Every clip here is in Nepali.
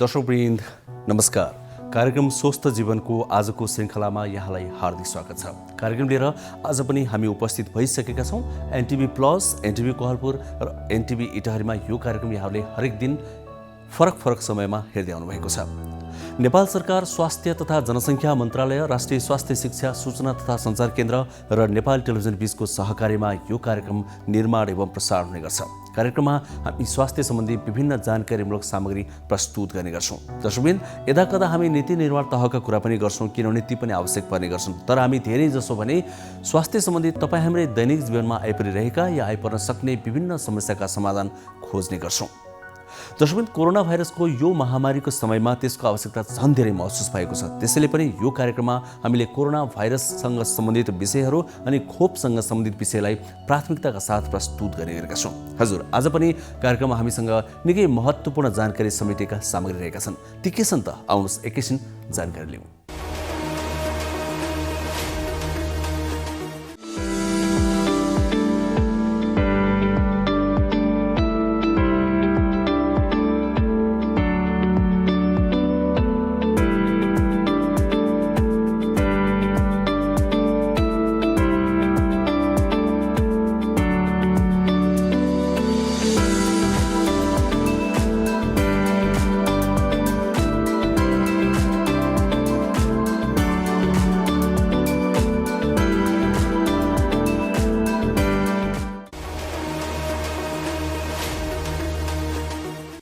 दर्शकवृन्द नमस्कार। कार्यक्रम स्वस्थ जीवनको आजको श्रृङ्खलामा यहाँलाई हार्दिक स्वागत छ। कार्यक्रम लिएर आज पनि हामी उपस्थित भइसकेका छौँ। एनटिभी प्लस, एनटिभी कोहलपुर र एनटिभी इटहरीमा यो कार्यक्रम यहाँले हरेक दिन फरक समयमा हेर्दै आउनुभएको छ। नेपाल सरकार स्वास्थ्य तथा जनसङ्ख्या मन्त्रालय, राष्ट्रिय स्वास्थ्य शिक्षा सूचना तथा सञ्चार केन्द्र र नेपाल टेलिभिजन बीचको सहकार्यमा यो कार्यक्रम निर्माण एवं प्रसारण हुने गर्छ। कार्यक्रममा हामी स्वास्थ्य सम्बन्धी विभिन्न जानकारीमूलक सामग्री प्रस्तुत गर्ने गर्छौँ। दर्शकवृन्द, यदाकदा हामी नीति निर्माण तहका कुरा पनि गर्छौँ, किनभने ती पनि आवश्यक पर्ने गर्छन्। तर हामी धेरै जसो भने स्वास्थ्य सम्बन्धी तपाईँ हाम्रो दैनिक जीवनमा आइपरिरहेका या आइपर्न सक्ने विभिन्न समस्याका समाधान खोज्ने गर्छौँ। दर्शकवृन्द, कोरोना भाइरसको यो महामारीको समयमा त्यसको आवश्यकता झन् धेरै महसुस भएको छ। त्यसैले पनि यो कार्यक्रममा हामीले कोरोना भाइरससँग सम्बन्धित विषयहरू अनि खोपसँग सम्बन्धित विषयलाई प्राथमिकताका साथ प्रस्तुत गर्ने गरेका छौँ। हजुर, आज पनि कार्यक्रममा हामीसँग निकै महत्त्वपूर्ण जानकारी समेटेका सामग्री रहेका छन्। ती के छन् त? आउनुहोस् एकैछिन जानकारी लिउँ।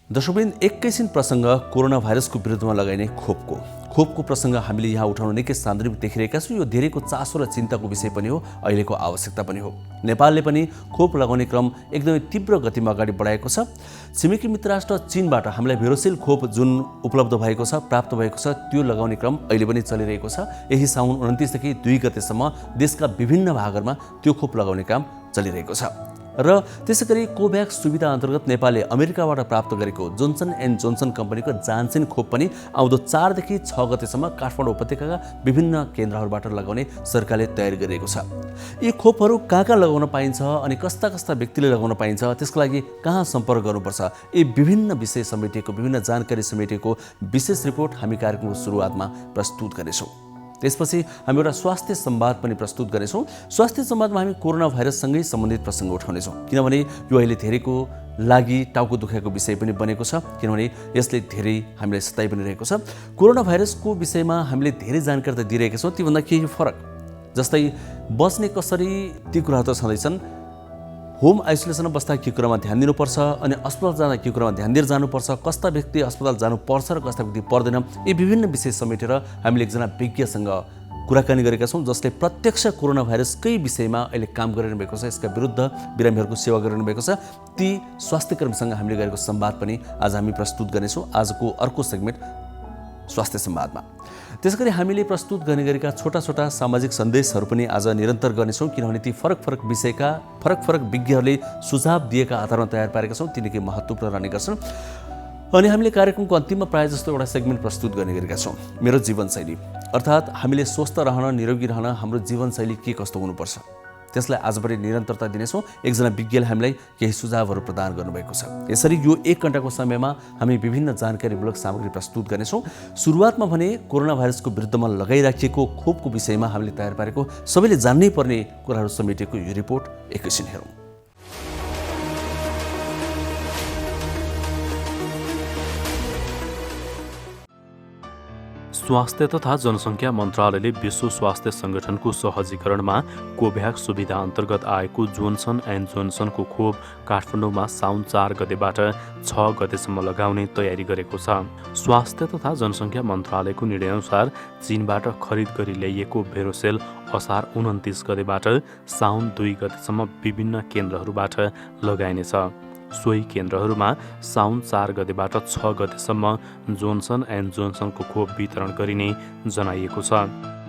दर्शकवृन्द, एकैछिन प्रसङ्ग कोरोना भाइरसको विरुद्धमा लगाइने खोपको प्रसङ्ग हामीले यहाँ उठाउन निकै सान्दर्भिक देखिरहेका छौँ। यो धेरैको चासो र चिन्ताको विषय पनि हो, अहिलेको आवश्यकता पनि हो। नेपालले पनि खोप लगाउने क्रम एकदमै तीव्र गतिमा अगाडि बढाएको छ। छिमेकी मित्र राष्ट्र चीनबाट हामीलाई भेरोसिल खोप जुन उपलब्ध भएको छ, प्राप्त भएको छ, त्यो लगाउने क्रम अहिले पनि चलिरहेको छ। यही साउन 29 देखि 2 गतेसम्म देशका विभिन्न भागहरूमा त्यो खोप लगाउने काम चलिरहेको छ। र त्यसैगरी कोभ्याक्स सुविधा अन्तर्गत नेपालले अमेरिकाबाट प्राप्त गरेको जोन्सन एन्ड जोन्सन कम्पनीको जानसिन खोप पनि आउँदो 4 देखि 6 गतेसम्म काठमाडौँ उपत्यकाका विभिन्न केन्द्रहरूबाट लगाउने सरकारले तयारी गरिरहेको छ। यी खोपहरू कहाँ लगाउन पाइन्छ अनि कस्ता व्यक्तिले लगाउन पाइन्छ, त्यसको लागि कहाँ सम्पर्क गर्नुपर्छ, यी विभिन्न विषय समेटिएको, विभिन्न जानकारी समेटिएको विशेष रिपोर्ट हामी कार्यक्रमको सुरुवातमा प्रस्तुत गर्नेछौँ। त्यसपछि हामी एउटा स्वास्थ्य संवाद पनि प्रस्तुत गर्नेछौँ। स्वास्थ्य संवादमा हामी कोरोना भाइरससँगै सम्बन्धित प्रसङ्ग उठाउनेछौँ, किनभने यो अहिले धेरैको लागि टाउको दुखेको विषय पनि बनेको छ, किनभने यसले धेरै हामीलाई सताइ पनि रहेको छ। कोरोना भाइरसको विषयमा हामीले धेरै जानकारी त दिइरहेका छौँ, तीभन्दा केही फरक, जस्तै बस्ने कसरी ती कुराहरू त छँदैछन्। होम आइसोलेसनमा बस्दा के कुरामा ध्यान दिनुपर्छ अनि अस्पताल जाँदा के कुरामा ध्यान दिएर जानुपर्छ, कस्ता व्यक्ति अस्पताल जानुपर्छ र कस्ता व्यक्ति पर्दैन, यी विभिन्न विषय समेटेर हामीले एकजना विज्ञसँग कुराकानी गरेका छौँ, जसले प्रत्यक्ष कोरोना भाइरसकै विषयमा अहिले काम गरिरहनु भएको छ, यसका विरुद्ध बिरामीहरूको सेवा गरिरहनु भएको छ। ती स्वास्थ्यकर्मीसँग हामीले गरेको संवाद पनि आज हामी प्रस्तुत गर्नेछौँ आजको अर्को सेगमेन्ट स्वास्थ्य संवादमा। त्यसैगरी हामीले प्रस्तुत गर्ने गरेका छोटा सामाजिक सन्देशहरू पनि आज निरन्तर गर्नेछौँ, किनभने ती फरक विषयका फरक विज्ञहरूले सुझाव दिएका आधारमा तयार पारेका छौँ, ती निकै महत्त्वपूर्ण रहने गर्छन्। अनि हामीले कार्यक्रमको अन्तिममा प्रायः जस्तो एउटा सेगमेन्ट प्रस्तुत गर्ने गरेका छौँ, मेरो जीवनशैली, अर्थात् हामीले स्वस्थ रहन, निरोगी रहन हाम्रो जीवनशैली के कस्तो हुनुपर्छ, त्यसलाई आज पनि निरन्तरता दिनेछौँ। एकजना विज्ञले हामीलाई केही सुझावहरू प्रदान गर्नुभएको छ। यसरी यो 1 घण्टाको समयमा हामी विभिन्न जानकारीमूलक सामग्री प्रस्तुत गर्नेछौँ। सुरुवातमा भने कोरोना भाइरसको विरुद्धमा लगाइराखिएको खोपको विषयमा हामीले तयार पारेको सबैले जान्नै पर्ने कुराहरू समेटेको यो रिपोर्ट एकैछिन हेरौँ। स्वास्थ्य तथा जनसङ्ख्या मन्त्रालयले विश्व स्वास्थ्य सङ्गठनको सहजीकरणमा कोभ्याक्स सुविधा अन्तर्गत आएको जोन्सन एन्ड जोन्सनको खोप काठमाडौँमा साउन 4 गतेबाट 6 गतेसम्म लगाउने तयारी गरेको छ। स्वास्थ्य तथा जनसङ्ख्या मन्त्रालयको निर्णयअनुसार चीनबाट खरिद गरी ल्याइएको भेरोसेल असार 29 गतेबाट साउन 2 गतेसम्म विभिन्न केन्द्रहरूबाट लगाइनेछ। सोही केन्द्रहरूमा साउन 4 गतेबाट 6 गतेसम्म जोन्सन एन्ड जोन्सनको खोप वितरण गरिने जनाइएको छ।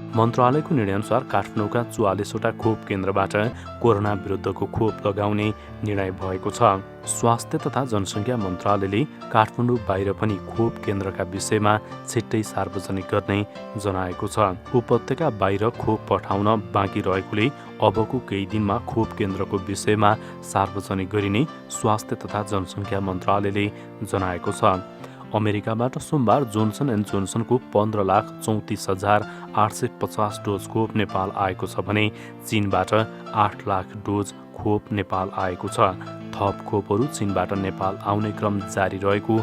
मन्त्रालयको निर्णयअनुसार काठमाडौँका 44वटा खोप केन्द्रबाट कोरोना विरुद्धको खोप लगाउने निर्णय भएको छ। स्वास्थ्य तथा जनसङ्ख्या मन्त्रालयले काठमाडौँ बाहिर पनि खोप केन्द्रका विषयमा छिट्टै सार्वजनिक गर्ने जनाएको छ। उपत्यका बाहिर खोप पठाउन बाँकी रहेकोले अबको केही दिनमा खोप केन्द्रको विषयमा सार्वजनिक गरिने स्वास्थ्य तथा जनसङ्ख्या मन्त्रालयले जनाएको छ। अमेरिकाबाट सोमबार जोन्सन एन्ड जोन्सनको 15,34,850 डोज खोप नेपाल आएको छ भने चीनबाट 8 लाख डोज खोप नेपाल आएको छ। थप खोपहरू चीनबाट नेपाल आउने क्रम जारी रहेको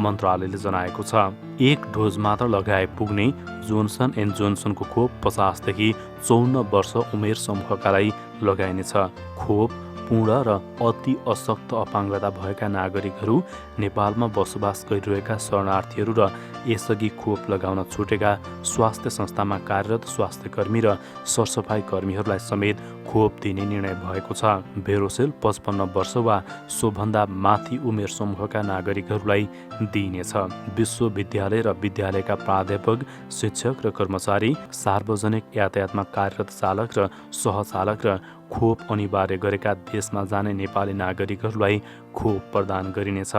मन्त्रालयले जनाएको छ। 1 डोज मात्र लगाए पुग्ने जोन्सन एन्ड जोन्सनको खोप 50 देखि 54 वर्ष उमेर समूहकालाई लगाइनेछ। खोप पूर्ण र अति अशक्त अपाङ्गता भएका नागरिकहरू, नेपालमा बसोबास गरिरहेका शरणार्थीहरू र यसअघि खोप लगाउन छुटेका स्वास्थ्य संस्थामा कार्यरत स्वास्थ्यकर्मी र सरसफाइ कर्मीहरूलाई समेत खोप दिने निर्णय भएको छ। भेरोसेल 55 वर्ष वा सोभन्दा माथि उमेर समूहका नागरिकहरूलाई दिइनेछ। विश्वविद्यालय र विद्यालयका प्राध्यापक, शिक्षक र कर्मचारी, सार्वजनिक यातायातमा कार्यरत चालक र सहचालक र खोप अनिवार्य गरेका देशमा जाने नेपाली नागरिकहरूलाई खोप प्रदान गरिनेछ।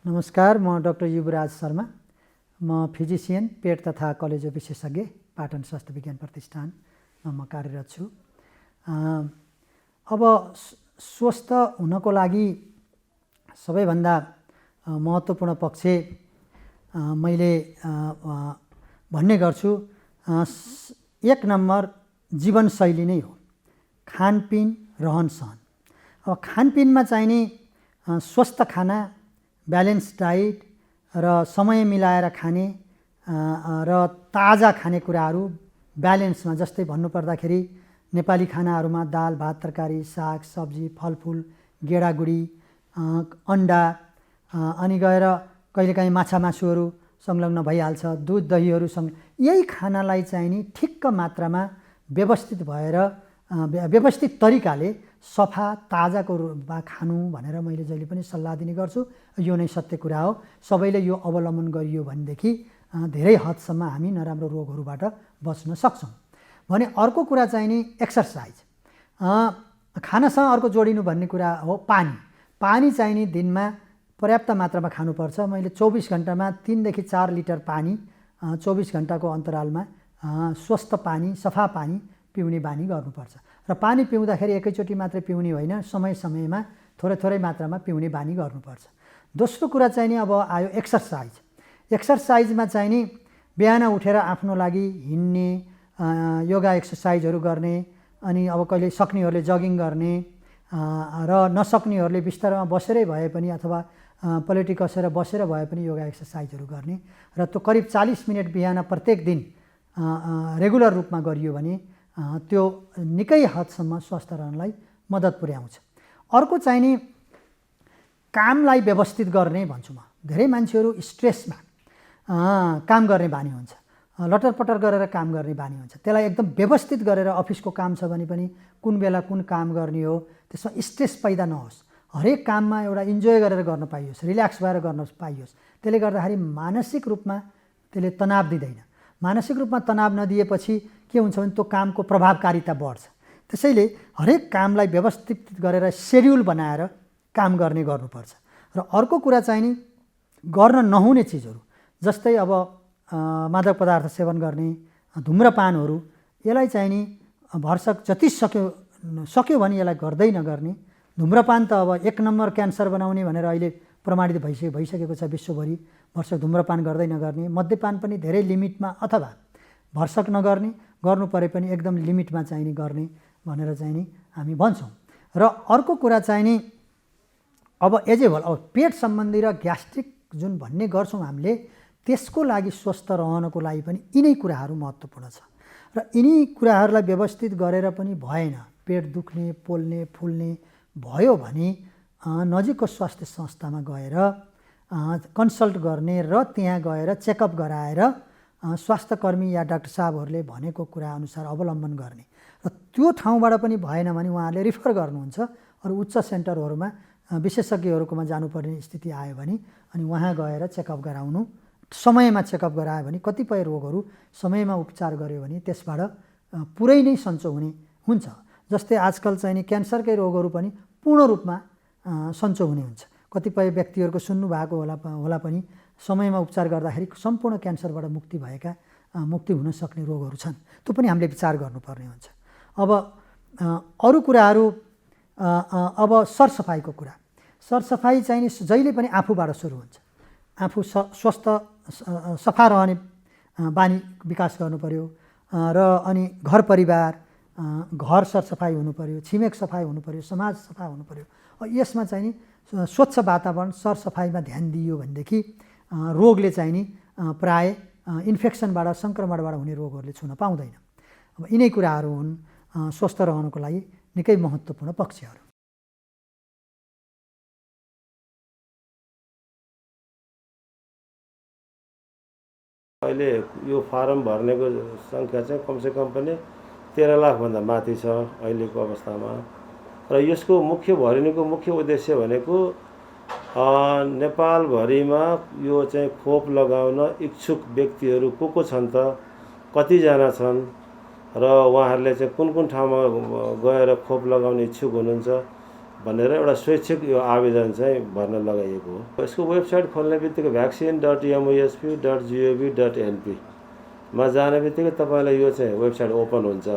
नमस्कार, म डाक्टर युवराज शर्मा। म फिजिसियन, पेट तथा कलेजो विशेषज्ञ, पाटन स्वास्थ्य विज्ञान प्रतिष्ठानमा म कार्यरत छु। अब स्वस्थ हुनको लागि सबैभन्दा महत्त्वपूर्ण पक्ष मैले भन्ने गर्छु, 1 नम्बर जीवनशैली नै हो, खानपिन, रहनसहन। अब खानपिनमा चाहिने स्वस्थ खाना, ब्यालेन्स डाइट र समय मिलाएर खाने र ताजा खानेकुराहरू ब्यालेन्समा, जस्तै भन्नुपर्दाखेरि नेपाली खानाहरूमा दाल, भात, तरकारी, साग, सब्जी, फलफुल, गेडागुडी, अन्डा, अनि गएर कहिलेकाहीँ माछा मासुहरू संलग्न भइहाल्छ, दुध दहीहरू यही खानालाई चाहिँ नि ठिक्क मात्रामा व्यवस्थित भएर व्यवस्थित तरिकाले सफा ताजाको रूपमा खानु भनेर मैले जहिले पनि सल्लाह दिने गर्छु। यो नै सत्य कुरा हो। सबैले यो अवलम्बन गरियो भनेदेखि धेरै हदसम्म हामी नराम्रो रोगहरूबाट बच्न सक्छौँ। भने अर्को कुरा चाहिँ नि एक्सर्साइज। खानासँग अर्को जोडिनु भन्ने कुरा हो पानी। पानी चाहिँ नि दिनमा पर्याप्त मात्रामा खानुपर्छ। मैले 24 घण्टामा 3 देखि 4 लिटर पानी 24 घण्टाको अन्तरालमा स्वस्थ पानी, सफा पानी पिउने बानी गर्नुपर्छ। र पानी पिउँदाखेरि एकैचोटि मात्रै पिउने होइन, समय समयमा थोरै थोरै मात्रामा पिउने बानी गर्नुपर्छ। दोस्रो कुरा चाहिँ नि अब आयो एक्सर्साइज। एक्सर्साइजमा चाहिँ नि बिहान उठेर आफ्नो लागि हिँड्ने, योगा एक्सर्साइजहरू गर्ने, अनि अब कहिले सक्नेहरूले जगिङ गर्ने र नसक्नेहरूले बिस्तारमा बसेरै भए पनि अथवा पलेटी कसेर बसेर भए पनि योगा एक्सर्साइजहरू गर्ने र त्यो करिब 40 मिनट बिहान प्रत्येक दिन रेगुलर रूपमा गरियो भने त्यो निकै हदसम्म स्वस्थ रहनलाई मद्दत पुर्याउँछ। अर्को चाहिँ नि कामलाई व्यवस्थित गर्ने भन्छु म। धेरै मान्छेहरू स्ट्रेसमा काम गर्ने बानी हुन्छ, लटरपटर गरेर काम गर्ने बानी हुन्छ। त्यसलाई एकदम व्यवस्थित गरेर अफिसको काम छ भने पनि कुन बेला कुन काम गर्ने हो, त्यसमा स्ट्रेस पैदा नहोस्, हरेक काममा एउटा इन्जोय गरेर गर्न पाइयोस्, रिल्याक्स भएर गर्न पाइयोस्। त्यसले गर्दाखेरि मानसिक रूपमा त्यसले तनाव दिँदैन। मानसिक रूपमा तनाव नदिएपछि के हुन्छ भने त्यो कामको प्रभावकारिता बढ्छ। त्यसैले हरेक कामलाई व्यवस्थित गरेर सेड्युल बनाएर काम गर्ने गर्नुपर्छ। र अर्को कुरा चाहिँ नि गर्न नहुने चिजहरू, जस्तै अब मादक पदार्थ सेवन गर्ने, धुम्रपानहरू, यसलाई चाहिँ नि भरसक जति सक्यो भने यसलाई गर्दै नगर्ने। धुम्रपान त अब 1 नम्बर क्यान्सर बनाउने भनेर अहिले प्रमाणित भइसकेको छ विश्वभरि। भरसक धुम्रपान गर्दै नगर्ने, मद्यपान पनि धेरै लिमिटमा अथवा भरसक नगर्ने, गर्नु परे पनि एकदम लिमिटमा चाहिँ नि गर्ने भनेर चाहिँ नि हामी भन्छौँ। र अर्को कुरा चाहिँ नि अब एजेबल, अब पेट सम्बन्धी र ग्यास्ट्रिक जुन भन्ने गर्छौँ हामीले, त्यसको लागि स्वस्थ रहनको लागि पनि यिनै कुराहरू महत्त्वपूर्ण छ। र यिनी कुराहरूलाई व्यवस्थित गरेर पनि भएन, पेट दुख्ने, पोल्ने, फुल्ने भयो भने नजिकको स्वास्थ्य संस्थामा गएर कन्सल्ट गर्ने र त्यहाँ गएर चेकअप गराएर स्वास्थ्यकर्मी या डाक्टर साहबहरूले भनेको कुरा अनुसार अवलम्बन गर्ने। र त्यो ठाउँबाट पनि भएन भने उहाँहरूले रिफर गर्नुहुन्छ अरू उच्च सेन्टरहरूमा, विशेषज्ञहरूकोमा जानुपर्ने स्थिति आयो भने अनि वहाँ गएर चेकअप गराउनु। समयमा चेकअप गरायो भने कतिपय रोगहरू समयमा उपचार गर्यो भने त्यसबाट पुरै नै सन्चो हुने हुन्छ। जस्तै आजकल चाहिँ नि क्यान्सरकै रोगहरू पनि पूर्ण रूपमा सन्चो हुने हुन्छ। कतिपय व्यक्तिहरूको सुन्नुभएको होला पनि समयमा उपचार गर्दाखेरि सम्पूर्ण क्यान्सरबाट मुक्ति हुन सक्ने रोगहरू छन्। त्यो पनि हामीले विचार गर्नुपर्ने हुन्छ। अब अरू कुराहरू अब सरसफाइको कुरा, सरसफाइ चाहिँ जहिले पनि आफूबाट सुरु हुन्छ। आफू स्वस्थ सफा रहने बानी विकास गर्नु पर्यो र अनि घर परिवार, घर सरसफाइ हुनु पर्यो, छिमेक सफाइ हुनु पर्यो, समाज सफा हुनु पर्यो। यसमा चाहिँ नि स्वच्छ वातावरण सरसफाइमा ध्यान दिइयो भनेदेखि रोगले चाहिँ नि प्राय इन्फेक्सनबाट सङ्क्रमणबाट हुने रोगहरूले छुन पाउँदैन। अब यिनै कुराहरू हुन् स्वस्थ रहनको लागि निकै महत्त्वपूर्ण पक्षहरू। अहिले यो फारम भर्नेको सङ्ख्या चाहिँ कमसेकम पनि 13 लाखभन्दा माथि छ अहिलेको अवस्थामा। र यसको मुख्य भरिनुको मुख्य उद्देश्य भनेको नेपालभरिमा यो चाहिँ खोप लगाउन इच्छुक व्यक्तिहरू को छन् त, कतिजना छन् र उहाँहरूले चाहिँ कुन कुन ठाउँमा गएर खोप लगाउने इच्छुक हुनुहुन्छ भनेर एउटा स्वैच्छिक यो आवेदन चाहिँ भर्न लगाइएको हो। यसको वेबसाइट खोल्ने बित्तिकै vaccine.musp.gov.np मा जाने बित्तिकै तपाईँलाई यो चाहिँ वेबसाइट ओपन हुन्छ।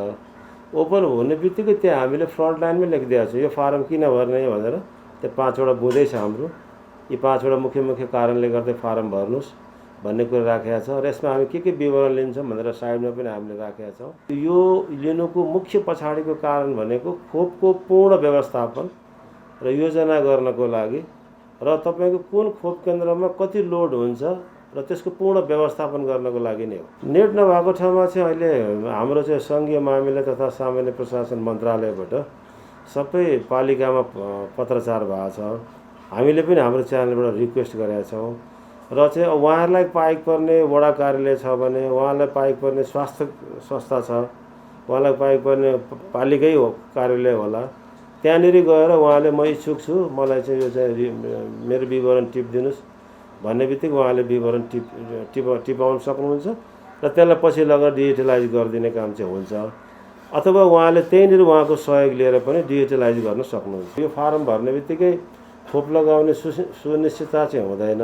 ओपन हुने बित्तिकै त्यहाँ हामीले फ्रन्ट लाइनमै लेखिदिएको छ यो फारम किन भर्ने भनेर। त्यो 5वटा बुँदै छ हाम्रो, यी 5वटा मुख्य मुख्य कारणले गर्दा फारम भर्नुहोस् भन्ने कुरा राखेका छ। र यसमा हामी के विवरण लिन्छौँ भनेर साइडमा पनि हामीले राखेका छौँ। यो लिनुको मुख्य पछाडिको कारण भनेको खोपको पूर्ण व्यवस्थापन र योजना गर्नको लागि र तपाईँको कुन खोप केन्द्रमा कति लोड हुन्छ र त्यसको पूर्ण व्यवस्थापन गर्नको लागि नै हो। नेट नभएको ठाउँमा चाहिँ अहिले हाम्रो चाहिँ सङ्घीय मामिला तथा सामान्य प्रशासन मन्त्रालयबाट सबै पालिकामा पत्रचार भएको छ। हामीले पनि हाम्रो च्यानलबाट रिक्वेस्ट गरेका छौँ र चाहिँ उहाँहरूलाई पाइक पर्ने वडा कार्यालय छ भने, उहाँलाई पाइक पर्ने स्वास्थ्य संस्था छ, उहाँलाई पाइक पर्ने पालिकै हो कार्यालय होला, त्यहाँनिर गएर उहाँले म इच्छुक छु, मलाई चाहिँ यो चाहिँ मेरो विवरण टिपिदिनुहोस् भन्ने बित्तिकै उहाँले विवरण टिपाउन सक्नुहुन्छ र त्यसलाई पछि लगेर डिजिटलाइज गरिदिने काम चाहिँ हुन्छ। अथवा उहाँले त्यहीँनिर उहाँको सहयोग लिएर पनि डिजिटलाइज गर्न सक्नुहुन्छ। यो फारम भर्ने बित्तिकै खोप लगाउने सुनिश्चितता चाहिँ हुँदैन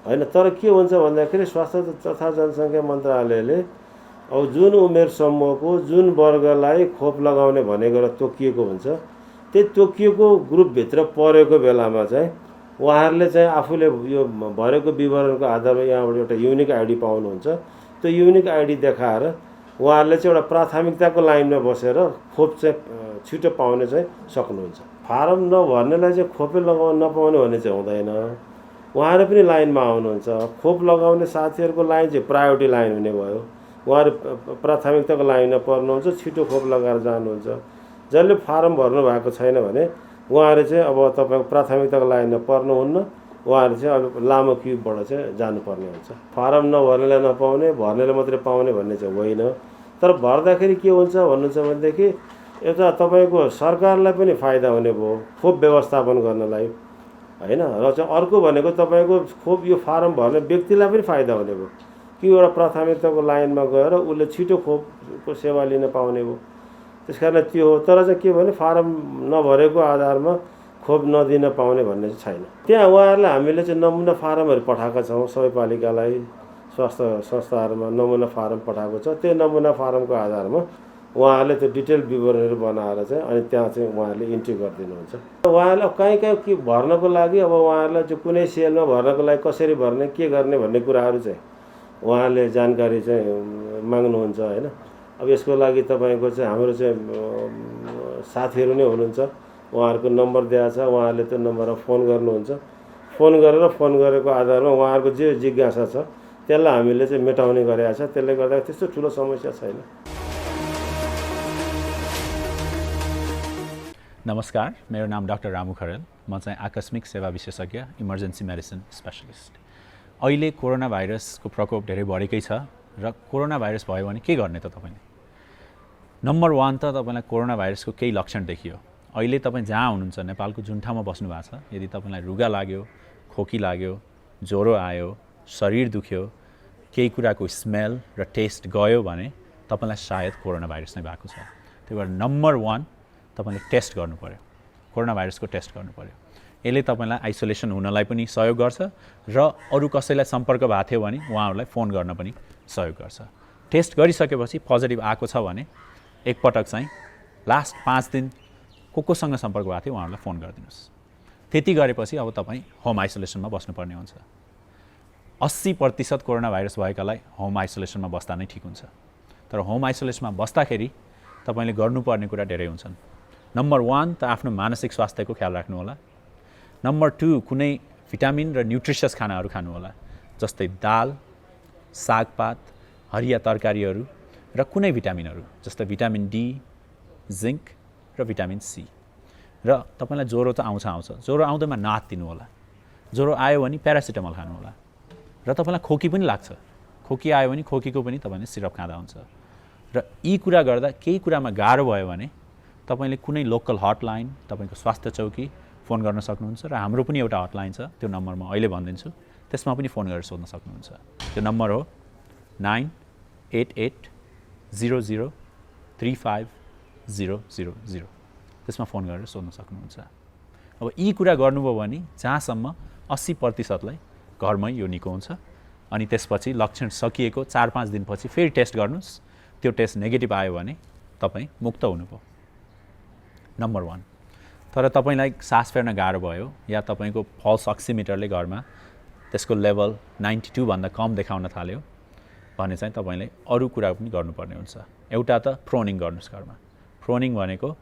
होइन। तर के हुन्छ भन्दाखेरि स्वास्थ्य तथा जनसङ्ख्या मन्त्रालयले अब जुन उमेर समूहको जुन वर्गलाई खोप लगाउने भनेको तोकिएको हुन्छ, त्यही तोकिएको ग्रुपभित्र परेको बेलामा चाहिँ उहाँहरूले चाहिँ आफूले यो भरेको विवरणको आधारमा यहाँबाट एउटा युनिक आइडी पाउनुहुन्छ। त्यो युनिक आइडी देखाएर उहाँहरूले चाहिँ एउटा प्राथमिकताको लाइनमा बसेर खोप चाहिँ छिटो पाउने चाहिँ सक्नुहुन्छ। फारम नभर्नेलाई चाहिँ खोपै लगाउन नपाउने भन्ने चाहिँ हुँदैन। उहाँहरू पनि लाइनमा आउनुहुन्छ। खोप लगाउने साथीहरूको लाइन चाहिँ प्रायोरिटी लाइन हुने भयो। उहाँहरू प्राथमिकताको लाइनमा पर्नुहुन्छ, छिटो खोप लगाएर जानुहुन्छ। जसले फारम भर्नु भएको छैन भने उहाँहरू चाहिँ अब तपाईँको प्राथमिकताको लाइनमा पर्नुहुन्न, उहाँहरू चाहिँ अब लामो क्युबाट चाहिँ जानुपर्ने हुन्छ। फारम नभर्नेलाई नपाउने, भर्नेले मात्रै पाउने भन्ने चाहिँ होइन। तर भर्दाखेरि के हुन्छ भन्नुहुन्छ भनेदेखि एउटा तपाईँको सरकारलाई पनि फाइदा हुने भयो खोप व्यवस्थापन गर्नलाई होइन। र चाहिँ अर्को भनेको तपाईँको खोप यो फारम भर्ने व्यक्तिलाई पनि फाइदा हुने भयो कि एउटा प्राथमिकताको लाइनमा गएर उसले छिटो खोपको सेवा लिन पाउने भयो। त्यस कारण त्यो हो। तर चाहिँ के भने फारम नभरेको आधारमा खोप नदिन पाउने भन्ने चाहिँ छैन। त्यहाँ उहाँहरूलाई हामीले चाहिँ नमुना फारमहरू पठाएका छौँ। सबै पालिकालाई स्वास्थ्य संस्थाहरूमा नमुना फारम पठाएको छ। त्यो नमुना फारमको आधारमा उहाँहरूले त्यो डिटेल विवरणहरू बनाएर चाहिँ अनि त्यहाँ चाहिँ उहाँहरूले इन्ट्री गरिदिनुहुन्छ। उहाँहरूले कहीँ के भर्नको लागि अब उहाँहरूलाई चाहिँ कुनै सेलमा भर्नको लागि कसरी भर्ने, के गर्ने भन्ने कुराहरू चाहिँ उहाँहरूले जानकारी चाहिँ माग्नुहुन्छ होइन। अब यसको लागि तपाईँको चाहिँ हाम्रो चाहिँ साथीहरू नै हुनुहुन्छ, उहाँहरूको नम्बर दिएको छ। उहाँहरूले त्यो नम्बरमा फोन गर्नुहुन्छ। फोन गरेको आधारमा उहाँहरूको जे जिज्ञासा छ त्यसलाई हामीले चाहिँ मेटाउने गरेका छ। त्यसले गर्दा त्यस्तो ठुलो समस्या छैन। नमस्कार, मेरो नाम डाक्टर रामु खरेल। म चाहिँ आकस्मिक सेवा विशेषज्ञ, इमर्जेन्सी मेडिसिन स्पेशलिस्ट। अहिले कोरोना भाइरसको प्रकोप धेरै बढेकै छ र कोरोना भाइरस भयो भने के गर्ने त तपाईँले? नम्बर 1 त तपाईँलाई कोरोना भाइरसको केही लक्षण देखियो। अहिले तपाईँ जहाँ हुनुहुन्छ, नेपालको जुन ठाउँमा बस्नु भएको छ, यदि तपाईँलाई रुगा लाग्यो, खोकी लाग्यो, ज्वरो आयो, शरीर दुख्यो, केही कुराको स्मेल र टेस्ट गयो भने तपाईँलाई सायद कोरोना भाइरस नै भएको छ। त्यही भएर नम्बर 1 तपाईँले टेस्ट गर्नु पर्यो, कोरोना भाइरसको टेस्ट गर्नु पर्यो। यसले तपाईँलाई आइसोलेसन हुनलाई पनि सहयोग गर्छ र अरू कसैलाई सम्पर्क भएको थियो भने उहाँहरूलाई फोन गर्न पनि सहयोग गर्छ। टेस्ट गरिसकेपछि पोजिटिभ आएको छ भने एकपटक चाहिँ लास्ट 5 दिन कोसँग सम्पर्क भएको थियो उहाँहरूलाई फोन गरिदिनुहोस्। त्यति गरेपछि अब तपाईँ होम आइसोलेसनमा बस्नुपर्ने हुन्छ। 80% कोरोना भाइरस भएकालाई होम आइसोलेसनमा बस्दा नै ठिक हुन्छ। तर होम आइसोलेसनमा बस्दाखेरि तपाईँले गर्नुपर्ने कुरा धेरै हुन्छन्। नम्बर 1 त आफ्नो मानसिक स्वास्थ्यको ख्याल राख्नु होला। नम्बर 2 कुनै भिटामिन र न्युट्रिसियस खानाहरू खानु होला, जस्तै दाल, सागपात, हरिया तरकारीहरू र कुनै भिटामिनहरू जस्तै भिटामिन डी, जिङ्क र भिटामिन सी। र तपाईँलाई ज्वरो त आउँछ, ज्वरो आउँदैमा नआत्तिनु होला। ज्वरो आयो भने प्यारासिटामल खानु होला। र तपाईँलाई खोकी पनि लाग्छ, खोकी आयो भने खोकीको पनि तपाईँले सिरप खाँदा हुन्छ। र यी कुरा गर्दा केही कुरामा गाह्रो भयो भने तपाईँले कुनै लोकल हटलाइन, तपाईँको स्वास्थ्य चौकी फोन गर्न सक्नुहुन्छ। र हाम्रो पनि एउटा हटलाइन छ, त्यो नम्बर म अहिले भनिदिन्छु, त्यसमा पनि फोन गरेर सोध्न सक्नुहुन्छ। त्यो नम्बर हो 9888003500। त्यसमा फोन गरेर सोध्न सक्नुहुन्छ। अब यी कुरा गर्नुभयो भने जहाँसम्म 80%लाई घरमै यो निको हुन्छ। अनि त्यसपछि लक्षण सकिएको 4-5 दिनपछि फेरि टेस्ट गर्नुहोस्। त्यो टेस्ट नेगेटिभ आयो भने तपाईँ मुक्त हुनुभयो, नम्बर 1। तर तपाईँलाई सास फेर्न गाह्रो भयो या तपाईँको पल्स अक्सिमिटरले घरमा त्यसको लेभल 92 भन्दा कम देखाउन थाल्यो भने चाहिँ तपाईँले अरू कुरा पनि गर्नुपर्ने हुन्छ। एउटा त प्रोनिङ गर्नुहोस् घरमा। प्रोनिङ भनेको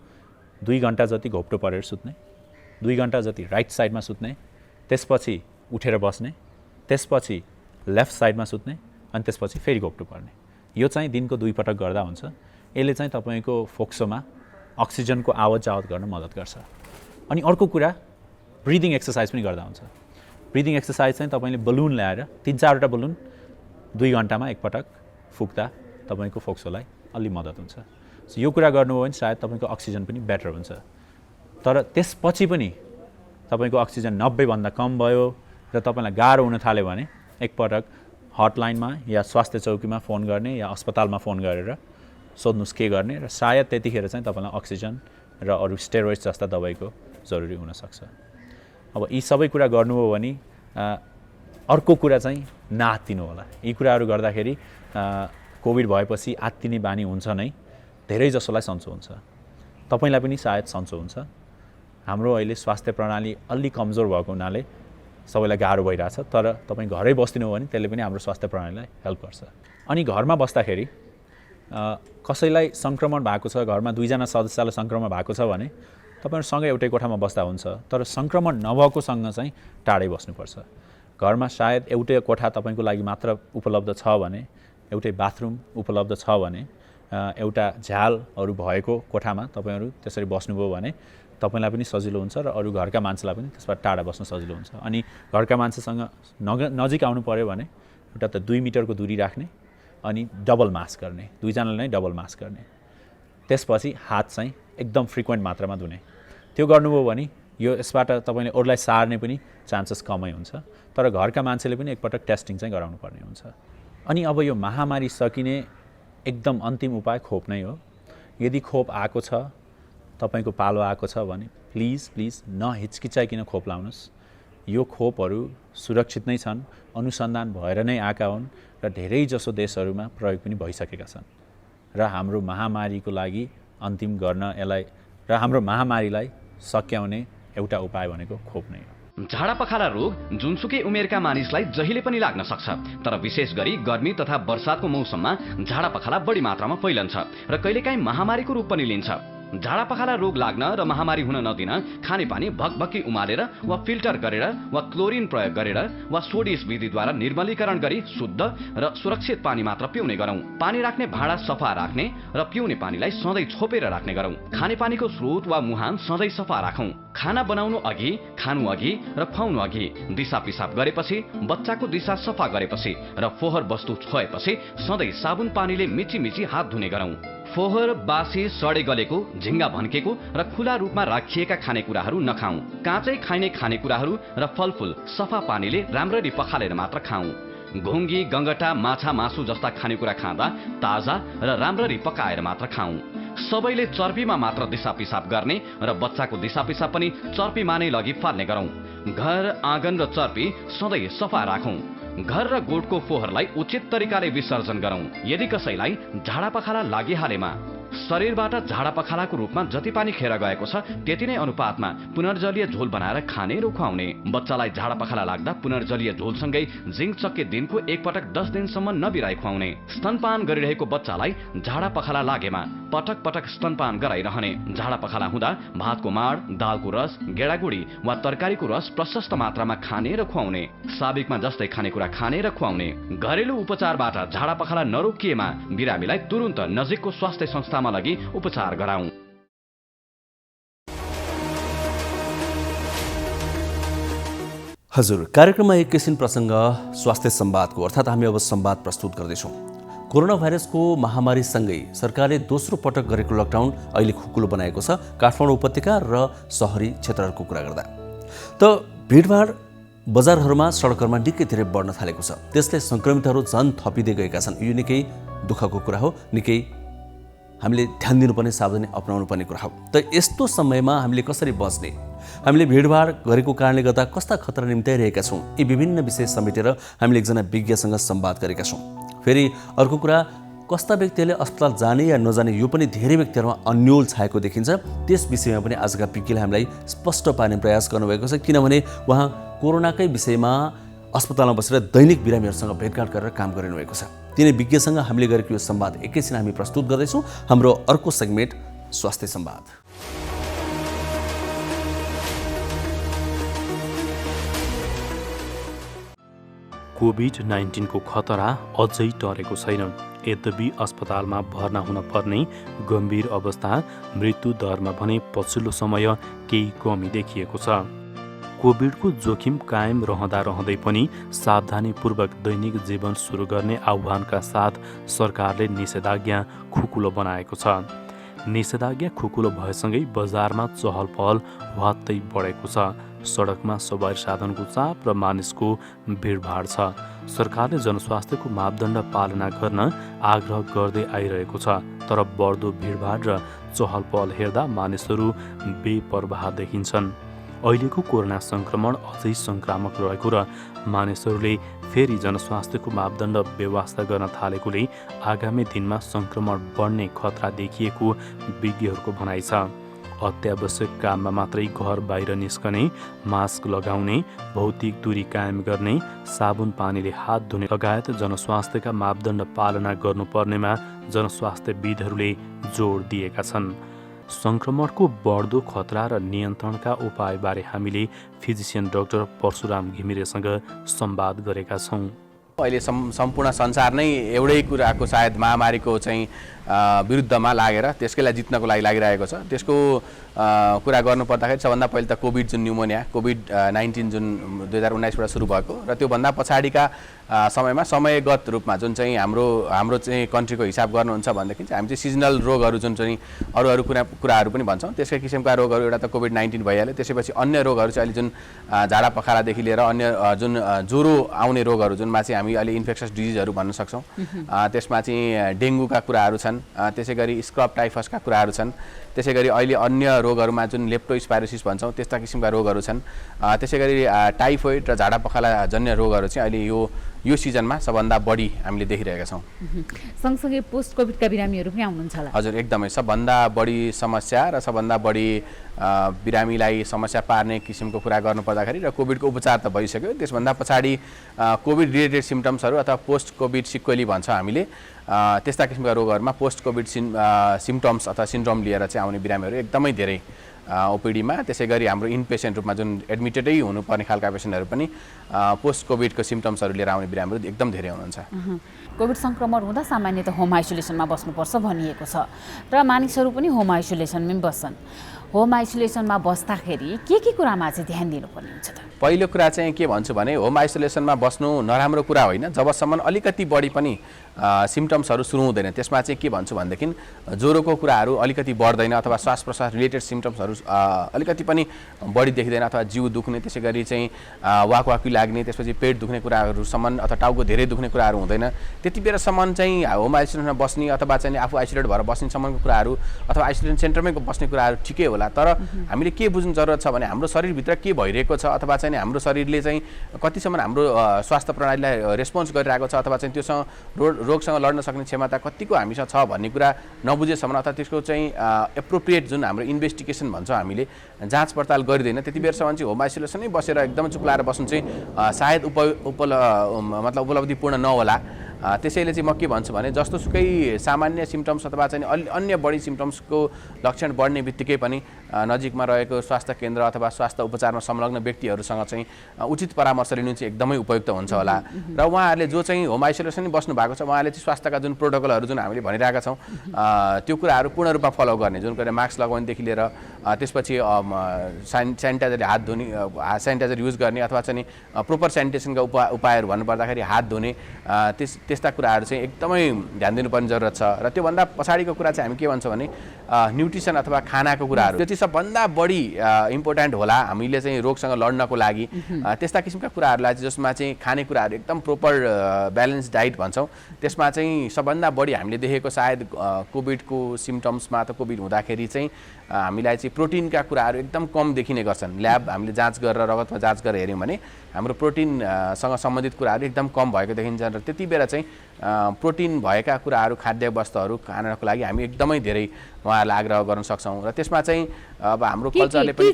2 घन्टा जति घोप्टो परेर सुत्ने, 2 घन्टा जति राइट साइडमा सुत्ने, त्यसपछि उठेर बस्ने, त्यसपछि लेफ्ट साइडमा सुत्ने, अनि त्यसपछि फेरि घोप्टो पर्ने। यो चाहिँ दिनको 2 पटक गर्दा हुन्छ। यसले चाहिँ तपाईँको फोक्सोमा अक्सिजनको आवत जावत गर्न मद्दत गर्छ। अनि अर्को कुरा ब्रिदिङ एक्सर्साइज पनि गर्दा हुन्छ। ब्रिदिङ एक्सर्साइज चाहिँ तपाईँले बलुन ल्याएर 3-4वटा बलुन 2 घन्टामा एकपटक फुक्दा तपाईँको फोक्सोलाई अलि मद्दत हुन्छ। यो कुरा गर्नुभयो भने सायद तपाईँको अक्सिजन पनि बेटर हुन्छ। तर त्यसपछि पनि तपाईँको अक्सिजन 90 भन्दा कम भयो र तपाईँलाई गाह्रो हुन थाल्यो भने एकपटक हटलाइनमा या स्वास्थ्य चौकीमा फोन गर्ने या अस्पतालमा फोन गरेर सोध्नुहोस् के गर्ने। र सायद त्यतिखेर चाहिँ तपाईँलाई अक्सिजन र अरू स्टेरोइड्स जस्ता दबाईको जरुरी हुनसक्छ। अब यी सबै कुरा गर्नुभयो भने अर्को कुरा चाहिँ नआत्तिनु होला। यी कुराहरू गर्दाखेरि कोभिड भएपछि आत्तिने बानी हुन्छ नै, धेरै जसोलाई सन्चो हुन्छ। तपाईँलाई पनि सायद सन्चो हुन्छ। हाम्रो अहिले स्वास्थ्य प्रणाली अलि कमजोर भएको हुनाले सबैलाई गाह्रो भइरहेछ। तर तपाईँ घरै बस्दिनु हो भने त्यसले पनि हाम्रो स्वास्थ्य प्रणालीलाई हेल्प गर्छ। अनि घरमा बस्दाखेरि कसैलाई सङ्क्रमण भएको छ, घरमा 2जना सदस्यलाई सङ्क्रमण भएको छ भने तपाईँहरूसँग एउटै कोठामा बस्दा हुन्छ। तर सङ्क्रमण नभएकोसँग चाहिँ टाढै बस्नुपर्छ। घरमा सायद एउटै कोठा तपाईँको लागि मात्र उपलब्ध छ भने, एउटै बाथरुम उपलब्ध छ भने, एउटा झ्यालहरू भएको कोठामा तपाईँहरू त्यसरी बस्नुभयो भने तपाईँलाई पनि सजिलो हुन्छ र अरू घरका मान्छेलाई पनि त्यसबाट टाढा बस्न सजिलो हुन्छ। अनि घरका मान्छेसँग नजिक आउनु पऱ्यो भने एउटा त 2 मिटरको दूरी राख्ने, अनि डबल मास्क गर्ने, 2जनाले नै डबल मास्क गर्ने। त्यसपछि हात चाहिँ एकदम फ्रिक्वेन्ट मात्रामा धुने। त्यो गर्नुभयो भने यसबाट तपाईँले अरूलाई सार्ने पनि चान्सेस कमै हुन्छ। तर घरका मान्छेले पनि एकपटक टेस्टिङ चाहिँ गराउनु पर्ने हुन्छ। अनि अब यो महामारी सकिने एकदम अन्तिम उपाय खोप नै हो। यदि खोप आएको छ, तपाईँको पालो आएको छ भने प्लिज नहिचकिचाइकन खोप लाउनुहोस्। यो खोपहरू सुरक्षित नै छन्, अनुसन्धान भएर नै आएका हुन् र धेरै जसो देशहरूमा प्रयोग पनि भइसकेका छन्। र हाम्रो महामारीको लागि अन्तिम गर्न यसलाई र हाम्रो महामारीलाई सक्याउने एउटा उपाय भनेको खोप नै हो। झाडापखाला रोग जुनसुकै उमेरका मानिसलाई जहिले पनि लाग्न सक्छ। तर विशेष गरी गर्मी तथा वर्षाको मौसममा झाडापखाला बढी मात्रामा फैलन्छ र कहिलेकाहीँ महामारीको रूप पनि लिन्छ। झाडापखाला रोग लाग्न र महामारी हुन नदिन खानेपानी भकभकी उमालेर वा फिल्टर गरेर वा क्लोरिन प्रयोग गरेर वा सोडिस विधिद्वारा निर्मलीकरण गरी शुद्ध र सुरक्षित पानी मात्र पिउने गरौँ। पानी राख्ने भाँडा सफा राख्ने र पिउने पानीलाई सधैँ छोपेर राख्ने गरौँ। खानेपानीको स्रोत वा मुहान सधैँ सफा राखौँ। खाना बनाउनु अघि, खानु अघि र खुवाउनु अघि दिसा पिसाब गरेपछि, बच्चाको दिसा सफा गरेपछि र फोहोर वस्तु छोएपछि सधैँ साबुन पानीले मिची हात धुने गरौँ। फोहोर, बासी, सडे गलेको, झिङ्गा भन्केको र खुला रूपमा राखिएका खानेकुराहरू नखाऊ। काँचै खाइने खानेकुराहरू र फलफुल सफा पानीले राम्ररी पखालेर मात्र खाऊ। घुङ्गी, गङ्गटा, माछा, मासु जस्ता खानेकुरा खाँदा ताजा र राम्ररी पकाएर मात्र खाऊ। सबैले चर्पीमा मात्र दिसा पिसाब गर्ने र बच्चाको दिसा पिसाब पनि चर्पीमा नै लगी फाल्ने गरौँ। घर, आँगन र चर्पी सधैँ सफा राखौँ। घर र गोठको फोहोरलाई उचित तरिकाले विसर्जन गरौँ। यदि कसैलाई झाडापखाला लागिहालेमा शरीरबाट झाडा पखालाको रूपमा जति पानी खेर गएको छ त्यति नै अनुपातमा पुनर्जलीय झोल बनाएर खाने र खुवाउने। बच्चालाई झाडा पखाला लाग्दा पुनर्जलीय झोलसँगै जिंक चक्के दिनको एकपटक 10 दिनसम्म नबिराई खुवाउने। स्तनपान गरिरहेको बच्चालाई झाडा पखाला लागेमा पटक पटक स्तनपान गराइरहने। झाडा पखाला हुँदा भातको माड, दालको रस, गेडागुडी वा तरकारीको रस प्रशस्त मात्रामा खाने र खुवाउने। साबिकमा जस्तै खानेकुरा खाने र खुवाउने। घरेलु उपचारबाट झाडा पखाला नरोकिएमा बिरामीलाई तुरुन्त नजिकको स्वास्थ्य संस्थामा लगी उपचार गराउँ। हजुर, कार्यक्रममा एक किसिम प्रसङ्ग स्वास्थ्य संवादको, अर्थात् हामी अब संवाद प्रस्तुत गर्दैछौँ। कोरोना भाइरसको महामारीसँगै सरकारले दोस्रो पटक गरेको लकडाउन अहिले खुकुलो बनाएको छ काठमाडौँ उपत्यका र सहरी क्षेत्रहरूको कुरा गर्दा। त भिडभाड बजारहरूमा सडकहरूमा निकै धेरै बढ्न थालेको छ। त्यसले सङ्क्रमितहरू झन् थपिँदै गएका छन्। यो निकै दुःखको कुरा हो, निकै हामीले ध्यान दिनुपर्ने, सावधानी अपनाउनु पर्ने कुरा हो। त यस्तो समयमा हामीले कसरी बच्ने, हामीले भिडभाड गरेको कारणले गर्दा कस्ता खतरा निम्त्याइरहेका छौँ, यी विभिन्न विषय समेटेर हामीले एकजना विज्ञसँग संवाद गरेका छौँ। फेरि अर्को कुरा, कस्ता व्यक्तिहरूले अस्पताल जाने या नजाने यो पनि धेरै व्यक्तिहरूमा अन्यल छाएको देखिन्छ। त्यस विषयमा पनि आजका विज्ञले हामीलाई स्पष्ट पार्ने प्रयास गर्नुभएको छ, किनभने उहाँ कोरोनाकै विषयमा अस्पतालमा बसेर दैनिक बिरामीहरूसँग भेटघाट गरेर काम गरिनु भएको छ। तिनै विज्ञसँग हामीले गरेको यो संवाद एकैछिन हामी प्रस्तुत गर्दैछौँ। हाम्रो अर्को सेगमेन्ट स्वास्थ्य संवाद। कोभिड-19 को खतरा अझै टरेको छैन। यद्यपि अस्पतालमा भर्ना हुन पर्ने गम्भीर अवस्था, मृत्यु दरमा भने पछिल्लो समय केही कमी देखिएको छ। कोभिडको जोखिम कायम रहँदै पनि सावधानीपूर्वक दैनिक जीवन सुरु गर्ने आह्वानका साथ सरकारले निषेधाज्ञा खुकुलो बनाएको छ। निषेधाज्ञा खुकुलो भएसँगै बजारमा चहल पहल वात्तै बढेको छ। सडकमा सवारी साधनको चाप र मानिसको भिडभाड छ। सरकारले जनस्वास्थ्यको मापदण्ड पालना गर्न आग्रह गर्दै आइरहेको छ, तर बढ्दो भिडभाड र चहल पहल हेर्दा मानिसहरू बेपरवाह देखिन्छन्। अहिलेको कोरोना सङ्क्रमण अझै सङ्क्रामक रहेको र मानिसहरूले फेरि जनस्वास्थ्यको मापदण्ड व्यवस्था गर्न थालेकोले आगामी दिनमा सङ्क्रमण बढ्ने खतरा देखिएको विज्ञहरूको भनाइ छ। अत्यावश्यक काममा मात्रै घर बाहिर निस्कने, मास्क लगाउने, भौतिक दूरी कायम गर्ने, साबुन पानीले हात धुने लगायत जनस्वास्थ्यका मापदण्ड पालना गर्नुपर्नेमा जनस्वास्थ्यविदहरूले जोड दिएका छन्। सङ्क्रमणको बढ्दो खतरा र नियन्त्रणका उपायबारे हामीले फिजिसियन डाक्टर परशुराम घिमिरेसँग संवाद गरेका छौँ। अहिले सम्पूर्ण संसार नै एउटै कुराको सायद महामारीको चाहिँ विरुद्धमा लागेर त्यसकैलाई जित्नको लागि लागिरहेको छ। त्यसको कुरा गर्नुपर्दाखेरि सबभन्दा पहिले त कोभिड जुन न्युमोनिया कोभिड-19 जुन 2019बाट सुरु भएको र त्योभन्दा पछाडिका समयमा समयगत रूपमा जुन चाहिँ हाम्रो चाहिँ कन्ट्रीको हिसाब गर्नुहुन्छ भनेदेखि चाहिँ हामी चाहिँ सिजनल रोगहरू जुन चाहिँ अरू कुराहरू पनि भन्छौँ, त्यसकै किसिमका रोगहरू एउटा त कोभिड-19 भइहाल्यो। त्यसैपछि अन्य रोगहरू चाहिँ अहिले जुन झाडा पखालादेखि लिएर अन्य जुन ज्वरो आउने रोगहरू जुनमा चाहिँ हामी अहिले इन्फेक्सस डिजिजहरू भन्न सक्छौँ। त्यसमा चाहिँ डेङ्गुका कुराहरू छन्, त्यसै गरी स्क्रब टाइफसका कुराहरू छन्, त्यसै गरी अहिले अन्य रोगहरूमा जुन लेप्टोस्पाइरोसिस भन्छौँ त्यस्ता किसिमका रोगहरू छन्। त्यसै गरी टाइफोइड र झाडा पखाला जन्य रोगहरू चाहिँ अहिले यो सिजनमा सबभन्दा बढी हामीले देखिरहेका छौँ। सँगसँगै पोस्ट कोभिडका बिरामीहरू पनि आउनुहुन्छ होला? हजुर, एकदमै सबभन्दा बढी समस्या र सबभन्दा बढी बिरामीलाई समस्या पार्ने किसिमको कुरा गर्नुपर्दाखेरि र कोभिडको उपचार त भइसक्यो, त्यसभन्दा पछाडि कोभिड रिलेटेड सिम्टम्सहरू अथवा पोस्ट कोभिड सिक्वेली भन्छ हामीले, त्यस्ता किसिमका रोगहरूमा पोस्ट कोभिड सिम्टम्स अथवा सिन्ड्रोम लिएर चाहिँ आउने बिरामीहरू एकदमै धेरै ओपिडीमा। त्यसै गरी हाम्रो इनपेसेन्ट रूपमा जुन एडमिटेडै हुनुपर्ने खालका पेसेन्टहरू पनि पोस्ट कोभिडको सिम्टम्सहरू लिएर आउने बिरामीहरू एकदम धेरै हुनुहुन्छ। कोभिड सङ्क्रमण हुँदा सामान्यतः होम आइसोलेसनमा बस्नुपर्छ भनिएको छ र मानिसहरू पनि होम आइसोलेसनमै बस्छन्। होम आइसोलेसनमा बस्दाखेरि के कुरामा चाहिँ ध्यान दिनुपर्ने हुन्छ त? पहिलो कुरा चाहिँ के भन्छु भने होम आइसोलेसनमा बस्नु नराम्रो कुरा होइन, जबसम्म अलिकति बढी पनि सिम्टम्सहरू सुरु हुँदैन। त्यसमा चाहिँ के भन्छु भनेदेखि ज्वरोको कुराहरू अलिकति बढ्दैन अथवा श्वास प्रश्वास रिलेटेड सिम्टम्सहरू अलिकति पनि बढी देखिँदैन अथवा जिउ दुख्ने, त्यसै गरी चाहिँ वाकवाकी लाग्ने, त्यसपछि पेट दुख्ने कुराहरूसम्म अथवा टाउको धेरै दुख्ने कुराहरू हुँदैन। त्यति बेलासम्म चाहिँ होम आइसोलेसनमा बस्ने अथवा चाहिँ आफू आइसोलेट भएर बस्नेसम्मको कुराहरू अथवा आइसोलेसन सेन्टरमै बस्ने कुराहरू ठिकै होला होला, तर हामीले के बुझ्नु जरुरत छ भने हाम्रो शरीरभित्र के भइरहेको छ अथवा चाहिँ हाम्रो शरीरले चाहिँ कतिसम्म हाम्रो स्वास्थ्य प्रणालीलाई रेस्पोन्स गरिरहेको छ अथवा चाहिँ त्योसँग रोगसँग लड्न सक्ने क्षमता कतिको हामीसँग छ भन्ने कुरा नबुझेसम्म अथवा त्यसको चाहिँ एप्रोप्रिएट जुन हाम्रो इन्भेस्टिगेसन भन्छौँ हामीले जाँच पडताल गरिँदैन त्यति बेरसम्म चाहिँ होम आइसोलेसनै बसेर एकदम चुप्लाएर बस्नु चाहिँ सायद उपलब्धिपूर्ण नहोला। त्यसैले चाहिँ म के भन्छु भने जस्तोसुकै सामान्य सिम्टम्स अथवा चाहिँ अन्य बढी सिम्टम्सको लक्षण बढ्ने बित्तिकै पनि नजिकमा रहेको स्वास्थ्य केन्द्र अथवा स्वास्थ्य उपचारमा संलग्न व्यक्तिहरूसँग चाहिँ उचित परामर्श लिनु चाहिँ एकदमै उपयुक्त हुन्छ होला। र उहाँहरूले जो चाहिँ होम आइसोलेसनै बस्नु भएको छ उहाँले चाहिँ स्वास्थ्यका जुन प्रोटोकलहरू जुन हामीले भनिरहेका छौँ त्यो कुराहरू पूर्ण रूपमा फलो गर्ने, जुन कुरा मास्क लगाउनेदेखि लिएर त्यसपछि सेनिटाइजरले हात धुने, सेनिटाइजर युज गर्ने अथवा चाहिँ प्रोपर सेनिटेसनका उपायहरू भन्नुपर्दाखेरि हात धुने, त्यस्ता कुराहरू चाहिँ एकदमै ध्यान दिनुपर्ने जरुरत छ। र त्योभन्दा पछाडिको कुरा चाहिँ हामी के भन्छौँ भने न्युट्रिसन अथवा खानाको कुराहरू, त्यो चाहिँ सबभन्दा बढी इम्पोर्टेन्ट होला हामीले चाहिँ रोगसँग लड्नको लागि। त्यस्ता किसिमका कुराहरूलाई जसमा चाहिँ खानेकुराहरू एकदम प्रोपर ब्यालेन्स डाइट भन्छौँ, त्यसमा चाहिँ सबभन्दा बढी हामीले देखेको सायद कोभिडको सिम्टम्समा त कोभिड हुँदाखेरि चाहिँ हामीलाई चाहिँ प्रोटिनका कुराहरू एकदम कम देखिने गर्छन्। ल्याब हामीले जाँच गरेर रगतमा जाँच गरेर हेऱ्यौँ भने हाम्रो प्रोटिनसँग सम्बन्धित कुराहरू एकदम कम भएको देखिन्छ। र त्यति बेला चाहिँ प्रोटिन भएका कुराहरू खाद्य वस्तुहरू खानको लागि हामी एकदमै धेरै उहाँहरूलाई आग्रह गर्न सक्छौँ। र त्यसमा चाहिँ अब हाम्रो कल्चरले पनि